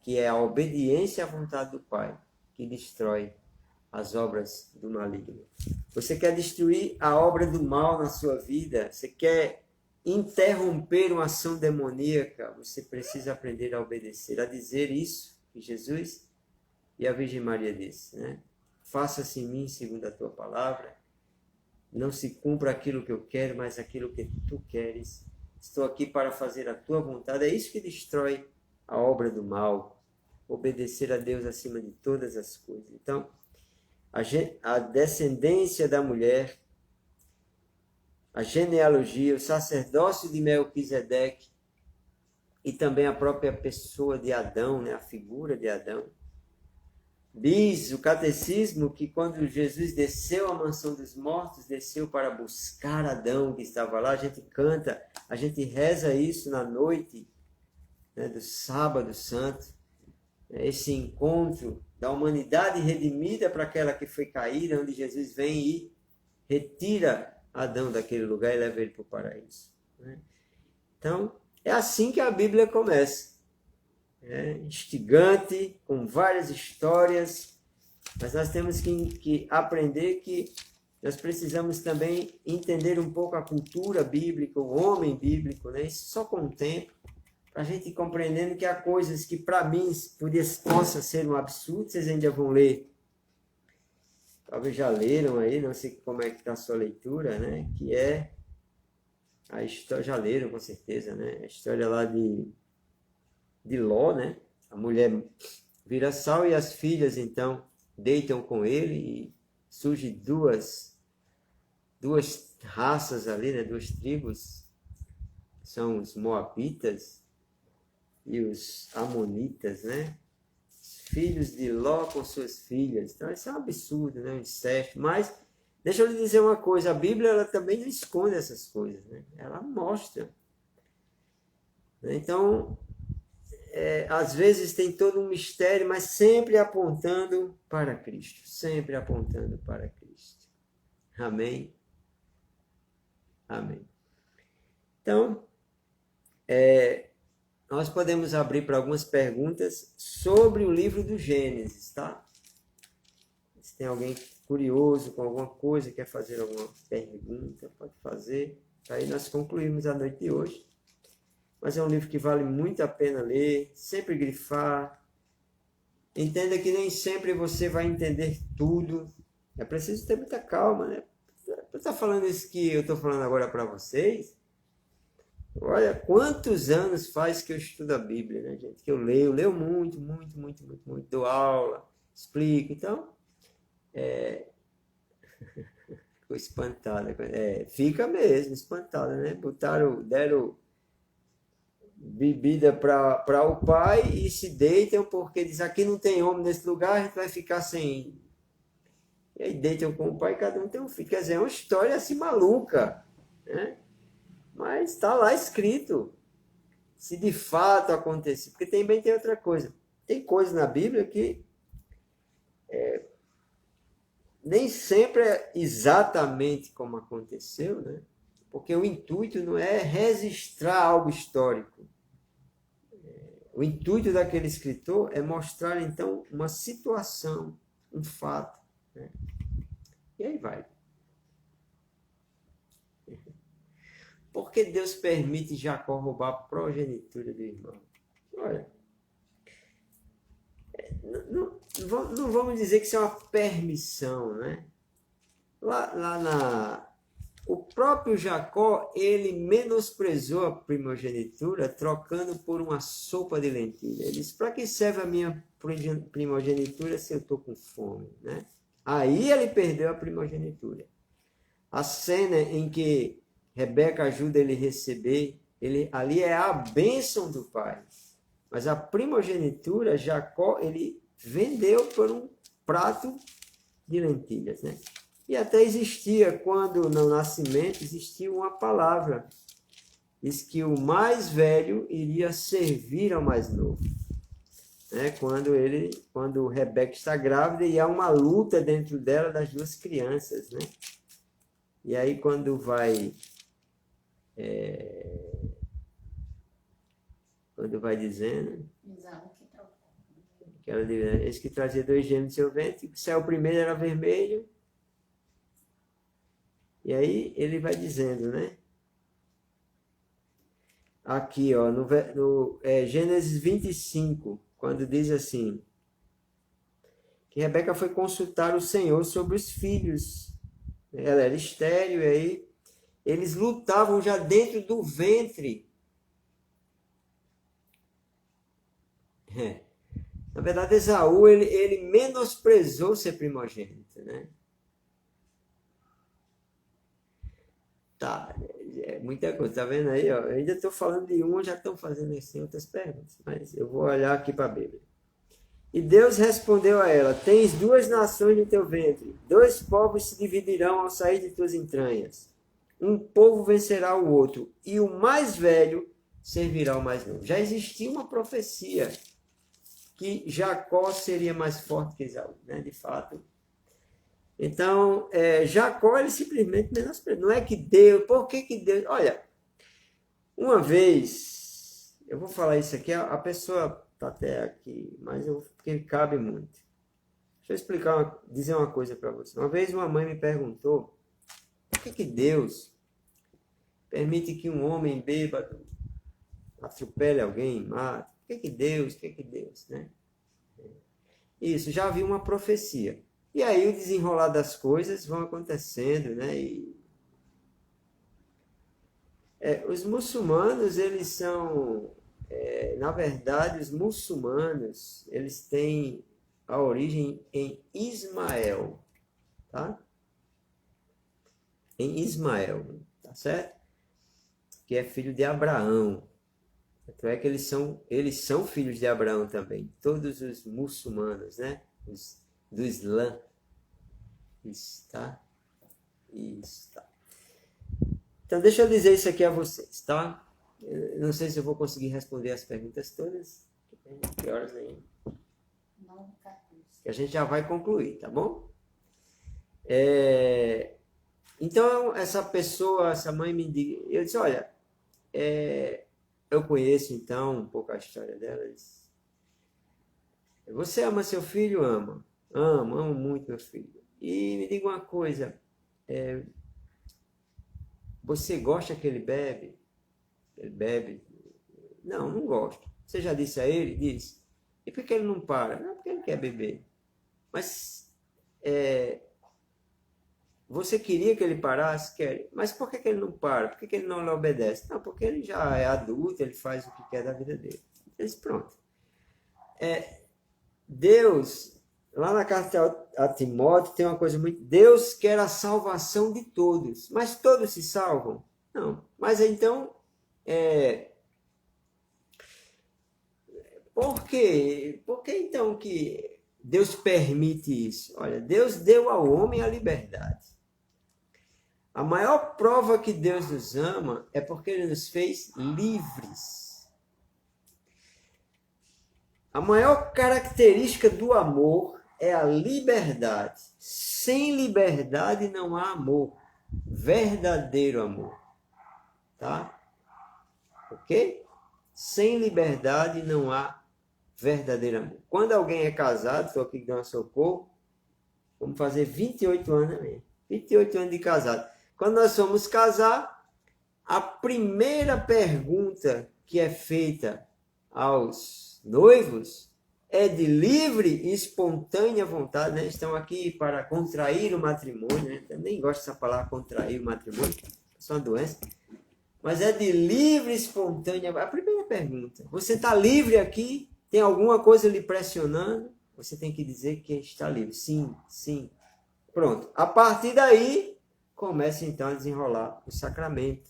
que é a obediência à vontade do Pai que destrói as obras do maligno. Você quer destruir a obra do mal na sua vida? Você quer interromper uma ação demoníaca? Você precisa aprender a obedecer, a dizer isso que Jesus e a Virgem Maria disse, né? Faça-se em mim segundo a tua palavra. Não se cumpra aquilo que eu quero, mas aquilo que tu queres. Estou aqui para fazer a tua vontade. É isso que destrói a obra do mal. Obedecer a Deus acima de todas as coisas. Então, a descendência da mulher, a genealogia, o sacerdócio de Melquisedeque e também a própria pessoa de Adão, né? A figura de Adão. Diz o catecismo que quando Jesus desceu à mansão dos mortos, desceu para buscar Adão que estava lá. A gente canta, a gente reza isso na noite, né, do sábado santo. Esse encontro da humanidade redimida para aquela que foi caída, onde Jesus vem e retira Adão daquele lugar e leva ele para o paraíso. Então, é assim que a Bíblia começa. Instigante, com várias histórias, mas nós temos que aprender que nós precisamos também entender um pouco a cultura bíblica, o homem bíblico, né? Isso só com o tempo, para a gente ir compreendendo que há coisas que para mim possa ser um absurdo. Vocês ainda vão ler, talvez já leram aí, não sei como é que está a sua leitura, né? Que é a história, já leram com certeza, né? A história lá de Ló, né? A mulher vira sal e as filhas então deitam com ele e surgem duas raças ali, né? Duas tribos, são os moabitas e os amonitas, né? Os filhos de Ló com suas filhas. Então isso é um absurdo, né? Um incesto. Mas deixa eu lhe dizer uma coisa, a Bíblia ela também não esconde essas coisas, né? Ela mostra. Então, às vezes tem todo um mistério, mas sempre apontando para Cristo. Sempre apontando para Cristo. Amém? Amém. Então, nós podemos abrir para algumas perguntas sobre o livro do Gênesis, tá? Se tem alguém curioso com alguma coisa, quer fazer alguma pergunta, pode fazer. Aí nós concluímos a noite de hoje. Mas é um livro que vale muito a pena ler, sempre grifar. Entenda que nem sempre você vai entender tudo. É preciso ter muita calma, né? Eu estou falando isso que eu estou falando agora para vocês. Olha, quantos anos faz que eu estudo a Bíblia, né, gente? Que eu leio muito, dou aula, explico. Então, ficou espantada. Fica mesmo espantada, né? Deram bebida para o pai e se deitam porque diz, aqui não tem homem nesse lugar, a gente vai ficar sem. E aí deitam com o pai, cada um tem um filho. Quer dizer, é uma história assim maluca, né? Mas está lá escrito se de fato aconteceu. Porque também tem outra coisa. Tem coisas na Bíblia que nem sempre é exatamente como aconteceu, né? Porque o intuito não é registrar algo histórico. O intuito daquele escritor é mostrar, então, uma situação, um fato, né? E aí vai. Por que Deus permite Jacó roubar a progenitura do irmão? Olha, não vamos dizer que isso é uma permissão, né? O próprio Jacó, ele menosprezou a primogenitura trocando por uma sopa de lentilha. Ele disse, para que serve a minha primogenitura se eu estou com fome, né? Aí ele perdeu a primogenitura. A cena em que Rebeca ajuda ele a receber, ali é a bênção do pai. Mas a primogenitura, Jacó, ele vendeu por um prato de lentilhas, né? E até existia, quando no nascimento, existia uma palavra. Diz que o mais velho iria servir ao mais novo. Né? Quando Rebeca está grávida, e há uma luta dentro dela das duas crianças, né? E aí quando vai dizendo que ela diz, esse que trazia 2 gêmeos do seu ventre, o céu primeiro era vermelho, e aí ele vai dizendo, né? Aqui, ó, no Gênesis 25, quando diz assim, que Rebeca foi consultar o Senhor sobre os filhos. Ela era estéril, e aí eles lutavam já dentro do ventre. Na verdade, Esaú, ele menosprezou ser primogênito, né? Tá, muita coisa, tá vendo aí? Ó? Eu ainda estou falando de um, já estão fazendo assim outras perguntas, mas eu vou olhar aqui para a Bíblia. E Deus respondeu a ela, tens 2 nações no teu ventre, 2 povos se dividirão ao sair de tuas entranhas. Um povo vencerá o outro, e o mais velho servirá ao mais novo. Já existia uma profecia que Jacó seria mais forte que Esaú, né? De fato. Então, Jacó, ele simplesmente menosprezou. Não é que Deus, por que Deus... Olha, uma vez, eu vou falar isso aqui, a pessoa está até aqui, mas porque cabe muito. Deixa eu dizer uma coisa para você. Uma vez uma mãe me perguntou, por que Deus permite que um homem bêbado atropele alguém, mate? Por que Deus, né? Isso, já havia uma profecia. E aí o desenrolar das coisas vão acontecendo, né? Os muçulmanos, eles são... na verdade, os muçulmanos, eles têm a origem em Ismael, tá? Em Ismael, tá certo? Que é filho de Abraão. Então é que eles são filhos de Abraão também. Todos os muçulmanos, né? Do Islã. Isso, tá? Isso, tá. Então, deixa eu dizer isso aqui a vocês, tá? Eu não sei se eu vou conseguir responder as perguntas todas. Que horas aí? 9h14. Que a gente já vai concluir, tá bom? Então, essa mãe me diz... Eu disse, olha, eu conheço, então, um pouco a história dela. Você ama seu filho? Ama. Amo muito meu filho. E me diga uma coisa, você gosta que ele bebe? Ele bebe? Não gosto. Você já disse a ele? Disse. E por que ele não para? Não, porque ele quer beber. Mas você queria que ele parasse? Quer. Mas por que ele não para? Por que ele não lhe obedece? Não, porque ele já é adulto, ele faz o que quer da vida dele. Ele disse, pronto. Deus, lá na carta a Timóteo, tem uma coisa muito... Deus quer a salvação de todos. Mas todos se salvam? Não. Mas então... Por quê? Por que então que Deus permite isso? Olha, Deus deu ao homem a liberdade. A maior prova que Deus nos ama é porque Ele nos fez livres. A maior característica do amor é a liberdade. Sem liberdade não há amor. Verdadeiro amor. Tá? Ok? Sem liberdade não há verdadeiro amor. Quando alguém é casado, estou aqui dando socorro, vamos fazer 28 anos mesmo. 28 anos de casado. Quando nós vamos casar, a primeira pergunta que é feita aos noivos é de livre e espontânea vontade, né? Estão aqui para contrair o matrimônio, né? Eu nem gosto dessa palavra, contrair o matrimônio, é só uma doença. Mas é de livre e espontânea. A primeira pergunta, você está livre aqui? Tem alguma coisa lhe pressionando? Você tem que dizer que está livre. Sim, sim. Pronto. A partir daí, comece então a desenrolar o sacramento.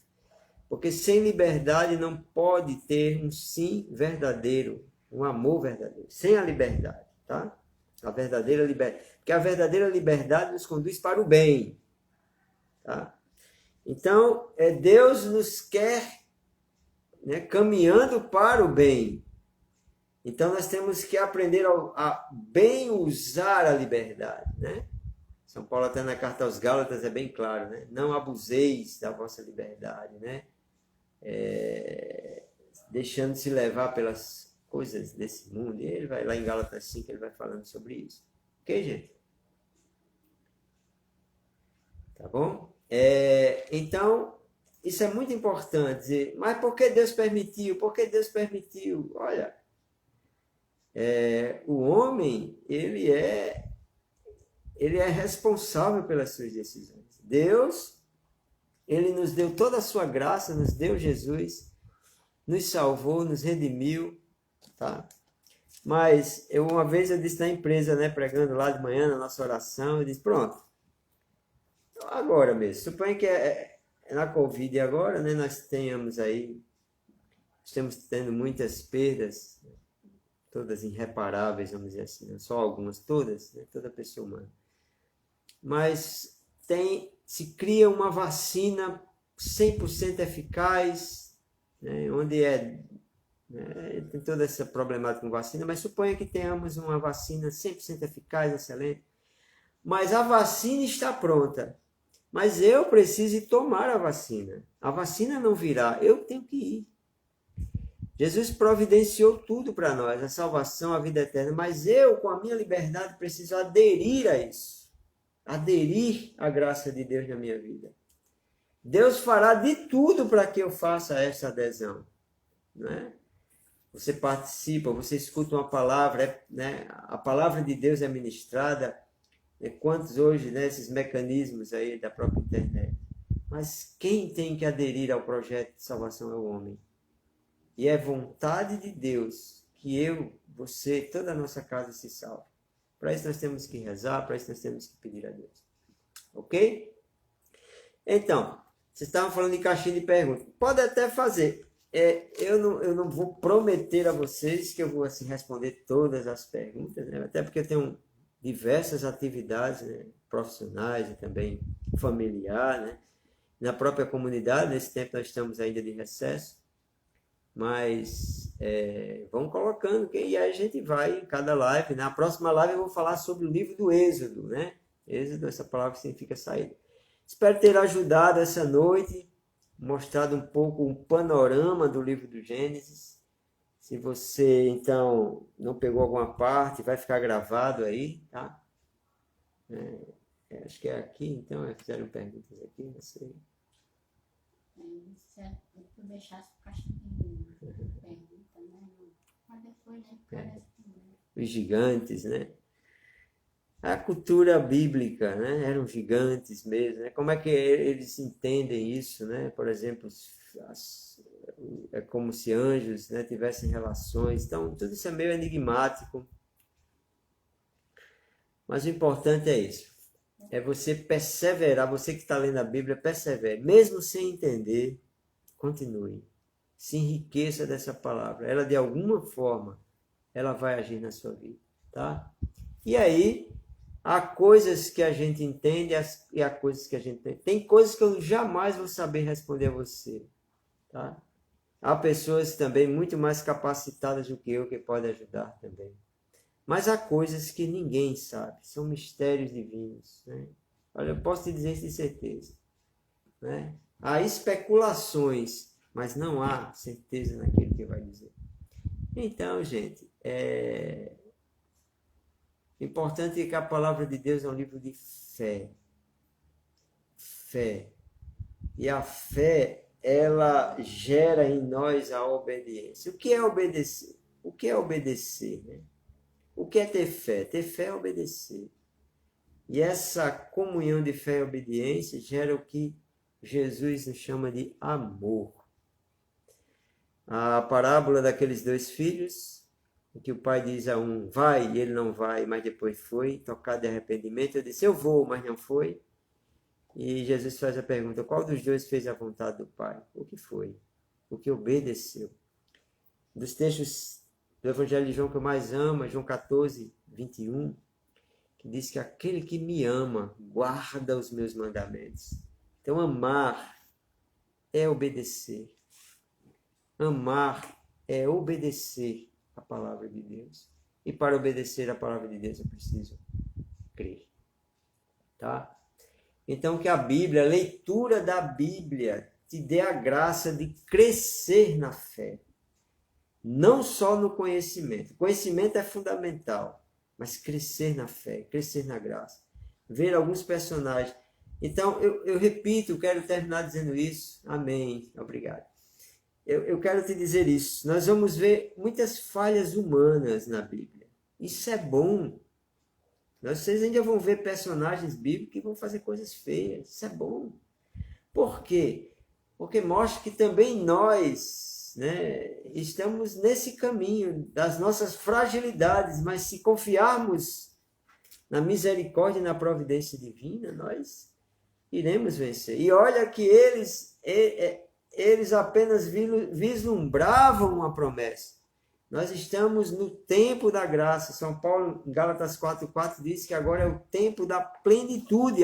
Porque sem liberdade não pode ter um sim verdadeiro, um amor verdadeiro. Sem a liberdade, tá? A verdadeira liberdade. Porque a verdadeira liberdade nos conduz para o bem, tá? Então, Deus nos quer, né, caminhando para o bem. Então, nós temos que aprender a bem usar a liberdade, né? São Paulo até na carta aos Gálatas é bem claro, né? Não abuseis da vossa liberdade, né? Deixando-se levar pelas coisas desse mundo. E ele vai lá em Gálatas 5, ele vai falando sobre isso. Ok, gente? Tá bom? Então, isso é muito importante. Mas por que Deus permitiu? Por que Deus permitiu? Olha, o homem, ele é responsável pelas suas decisões. Deus, ele nos deu toda a sua graça, nos deu Jesus, nos salvou, nos redimiu, tá? Mas uma vez eu disse na empresa, né, pregando lá de manhã na nossa oração, eu disse, pronto, agora mesmo, suponha que na Covid agora, né, nós estamos tendo muitas perdas, todas irreparáveis, vamos dizer assim, não só algumas, todas, né, toda pessoa humana. Mas se cria uma vacina 100% eficaz, né, onde tem toda essa problemática com vacina, mas suponha que tenhamos uma vacina 100% eficaz, excelente, mas a vacina está pronta, mas eu preciso tomar a vacina não virá, eu tenho que ir. Jesus providenciou tudo para nós, a salvação, a vida eterna, mas eu, com a minha liberdade, preciso aderir a isso, aderir à graça de Deus na minha vida. Deus fará de tudo para que eu faça essa adesão, né? Você participa, você escuta uma palavra, né? A palavra de Deus é ministrada. Quantos hoje, né, esses mecanismos aí da própria internet. Mas quem tem que aderir ao projeto de salvação é o homem. E é vontade de Deus que eu, você, toda a nossa casa se salve. Para isso nós temos que rezar, para isso nós temos que pedir a Deus. Ok? Então, vocês estavam falando de caixinha de perguntas. Pode até fazer. Eu não vou prometer a vocês que eu vou assim, responder todas as perguntas, né? Até porque eu tenho diversas atividades, né, profissionais e também familiar, né? Na própria comunidade, nesse tempo nós estamos ainda de recesso, mas vão colocando, e aí a gente vai em cada live. Na próxima live eu vou falar sobre o livro do Êxodo, né? Êxodo, essa palavra significa saída. Espero ter ajudado essa noite, mostrado um pouco um panorama do livro do Gênesis. Se você, então, não pegou alguma parte, vai ficar gravado aí, tá? Acho que é aqui, então, fizeram perguntas aqui, não sei. Eu deixasse o caixinha de pergunta, né? Mas depois, né? Os gigantes, né? A cultura bíblica, né? Eram gigantes mesmo, né? Como é que eles entendem isso, né? Por exemplo, é como se anjos, né, tivessem relações. Então, tudo isso é meio enigmático. Mas o importante é isso. É você perseverar. Você que está lendo a Bíblia, persevere. Mesmo sem entender, continue. Se enriqueça dessa palavra. Ela, de alguma forma, ela vai agir na sua vida, tá? E aí, há coisas que a gente entende e há coisas que a gente não entende. Tem coisas que eu jamais vou saber responder a você, tá? Há pessoas também muito mais capacitadas do que eu que podem ajudar também. Mas há coisas que ninguém sabe, são mistérios divinos, né? Olha, eu posso te dizer isso de certeza, né? Há especulações, mas não há certeza naquilo que vai dizer. Então, gente, importante é que a palavra de Deus é um livro de fé. Fé. E a fé, ela gera em nós a obediência. O que é obedecer? O que é obedecer, né? O que é ter fé? Ter fé é obedecer. E essa comunhão de fé e obediência gera o que Jesus nos chama de amor. A parábola daqueles dois filhos, em que o pai diz a um, vai, e ele não vai, mas depois foi, tocado de arrependimento. Eu disse, eu vou, mas não foi. E Jesus faz a pergunta: qual dos dois fez a vontade do Pai? O que foi? O que obedeceu? Dos textos do Evangelho de João que eu mais amo, é João 14, 21, que diz que aquele que me ama guarda os meus mandamentos. Então, amar é obedecer. Amar é obedecer a palavra de Deus. E para obedecer a palavra de Deus eu preciso crer. Tá? Então, que a Bíblia, a leitura da Bíblia, te dê a graça de crescer na fé. Não só no conhecimento. O conhecimento é fundamental, mas crescer na fé, crescer na graça. Ver alguns personagens. Então, eu repito, quero terminar dizendo isso. Amém. Obrigado. Eu quero te dizer isso. Nós vamos ver muitas falhas humanas na Bíblia. Isso é bom. Vocês ainda vão ver personagens bíblicos que vão fazer coisas feias. Isso é bom. Por quê? Porque mostra que também nós, né, estamos nesse caminho das nossas fragilidades, mas se confiarmos na misericórdia e na providência divina, nós iremos vencer. E olha que eles apenas vislumbravam uma promessa. Nós estamos no tempo da graça. São Paulo, em Gálatas 4:4, diz que agora é o tempo da plenitude.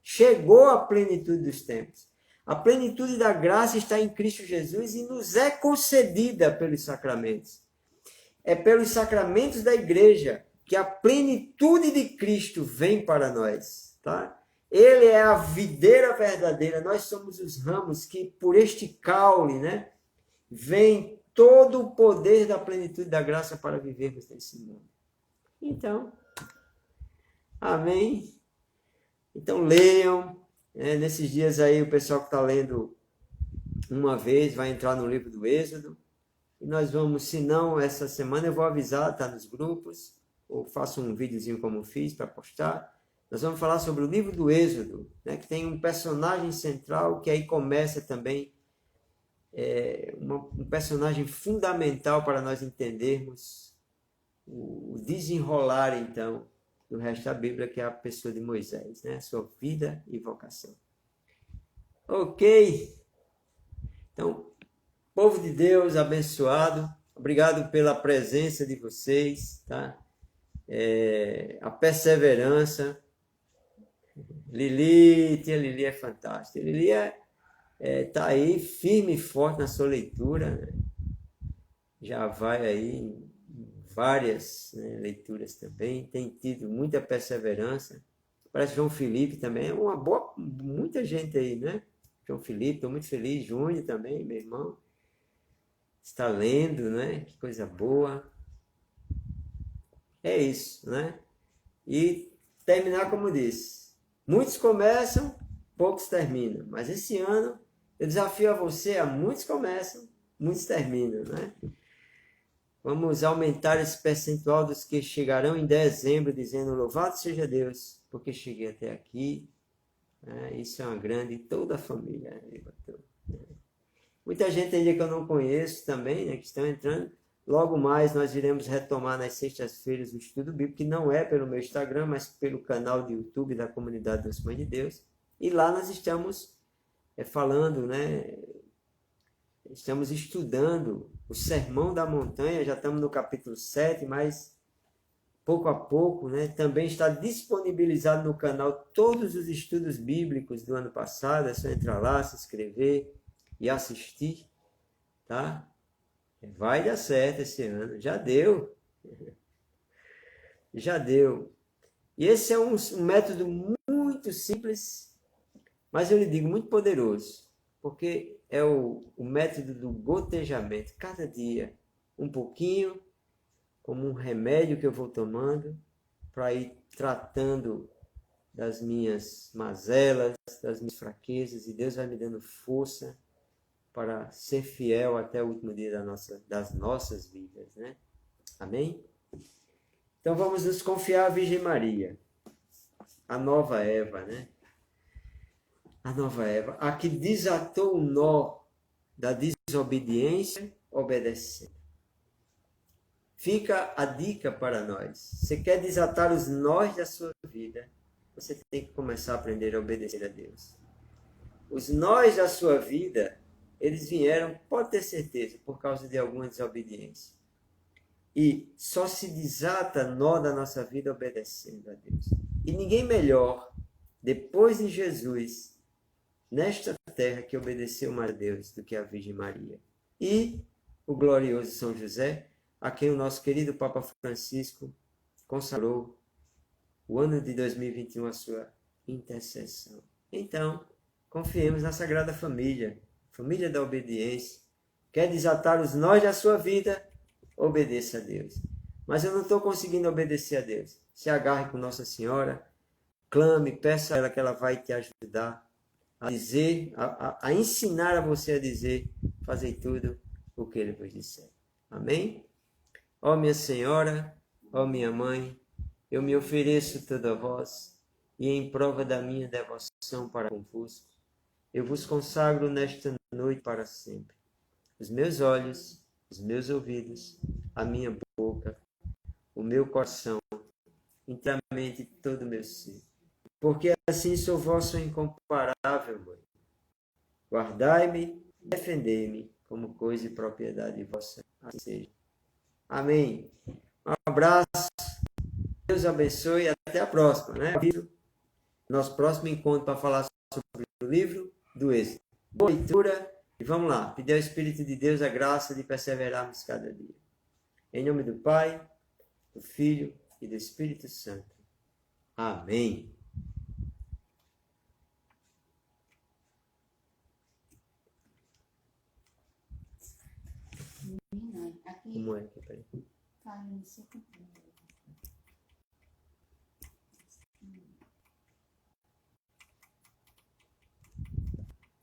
Chegou a plenitude dos tempos. A plenitude da graça está em Cristo Jesus e nos é concedida pelos sacramentos. É pelos sacramentos da igreja que a plenitude de Cristo vem para nós. Tá? Ele é a videira verdadeira. Nós somos os ramos que, por este caule, né, vem todo o poder da plenitude da graça para vivermos nesse mundo. Então, amém? Então, leiam. Nesses dias aí, o pessoal que está lendo uma vez vai entrar no livro do Êxodo. E nós vamos, se não, essa semana eu vou avisar, está nos grupos, ou faço um videozinho como fiz para postar. Nós vamos falar sobre o livro do Êxodo, né, que tem um personagem central que aí começa também um personagem fundamental para nós entendermos o desenrolar, então, do resto da Bíblia, que é a pessoa de Moisés, né? Sua vida e vocação. Ok? Então, povo de Deus abençoado, obrigado pela presença de vocês, tá? A perseverança. Tia Lili é fantástica. Lili tá aí firme e forte na sua leitura, né? Já vai aí em várias, né, leituras também, tem tido muita perseverança. Parece João Felipe também, é muita gente aí, né? João Felipe, estou muito feliz, Júnior também, meu irmão, está lendo, né? Que coisa boa. É isso, né? E terminar como disse, muitos começam, poucos terminam, mas esse ano eu desafio a você, muitos começam, muitos terminam, né? Vamos aumentar esse percentual dos que chegarão em dezembro, dizendo louvado seja Deus, porque cheguei até aqui. Isso é uma grande, toda a família levantou. Muita gente ainda que eu não conheço também, né, que estão entrando. Logo mais nós iremos retomar nas sextas-feiras o estudo bíblico, que não é pelo meu Instagram, mas pelo canal de YouTube da Comunidade das Mães de Deus. E lá nós estamos falando, né? Estamos estudando o Sermão da Montanha, já estamos no capítulo 7, mas pouco a pouco, né, também está disponibilizado no canal todos os estudos bíblicos do ano passado, é só entrar lá, se inscrever e assistir, tá? Vai dar certo esse ano, já deu. Já deu. E esse é um método muito simples, mas eu lhe digo, muito poderoso, porque é o método do gotejamento. Cada dia, um pouquinho, como um remédio que eu vou tomando, para ir tratando das minhas mazelas, das minhas fraquezas, e Deus vai me dando força para ser fiel até o último dia das nossas vidas, né? Amém? Então vamos nos confiar à Virgem Maria, a nova Eva, né? A nova Eva, a que desatou o nó da desobediência, obedecendo. Fica a dica para nós. Você quer desatar os nós da sua vida? você tem que começar a aprender a obedecer a Deus. Os nós da sua vida, eles vieram, pode ter certeza, por causa de alguma desobediência. E só se desata nó da nossa vida obedecendo a Deus. E ninguém melhor, depois de Jesus, nesta terra, que obedeceu mais a Deus do que a Virgem Maria. E o glorioso São José, a quem o nosso querido Papa Francisco consagrou o ano de 2021 a sua intercessão. Então, confiemos na Sagrada Família, família da obediência. Quer desatar os nós da sua vida? Obedeça a Deus. Mas eu não estou conseguindo obedecer a Deus. Se agarre com Nossa Senhora, clame, peça a ela que ela vai te ajudar a dizer, a ensinar a você a dizer, fazei tudo o que Ele vos disser. Amém? Ó minha Senhora, ó minha Mãe, eu me ofereço toda a vós, e em prova da minha devoção para convosco, eu vos consagro nesta noite para sempre os meus olhos, os meus ouvidos, a minha boca, o meu coração, inteiramente todo o meu ser. Porque assim sou vosso incomparável, Mãe. Guardai-me, defendei-me, como coisa e propriedade vossa, assim seja. Amém. Um abraço, Deus abençoe e até a próxima, né? Nosso próximo encontro para falar sobre o livro do Êxodo. Boa leitura e vamos lá, pedir ao Espírito de Deus a graça de perseverarmos cada dia. Em nome do Pai, do Filho e do Espírito Santo. Amém. Aqui, como é que peraí? fala no seu computador.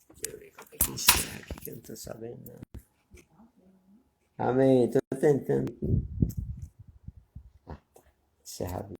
Deixa eu ver como é que encerra aqui, que eu não estou sabendo não. Amém, estou tentando aqui. Encerrar.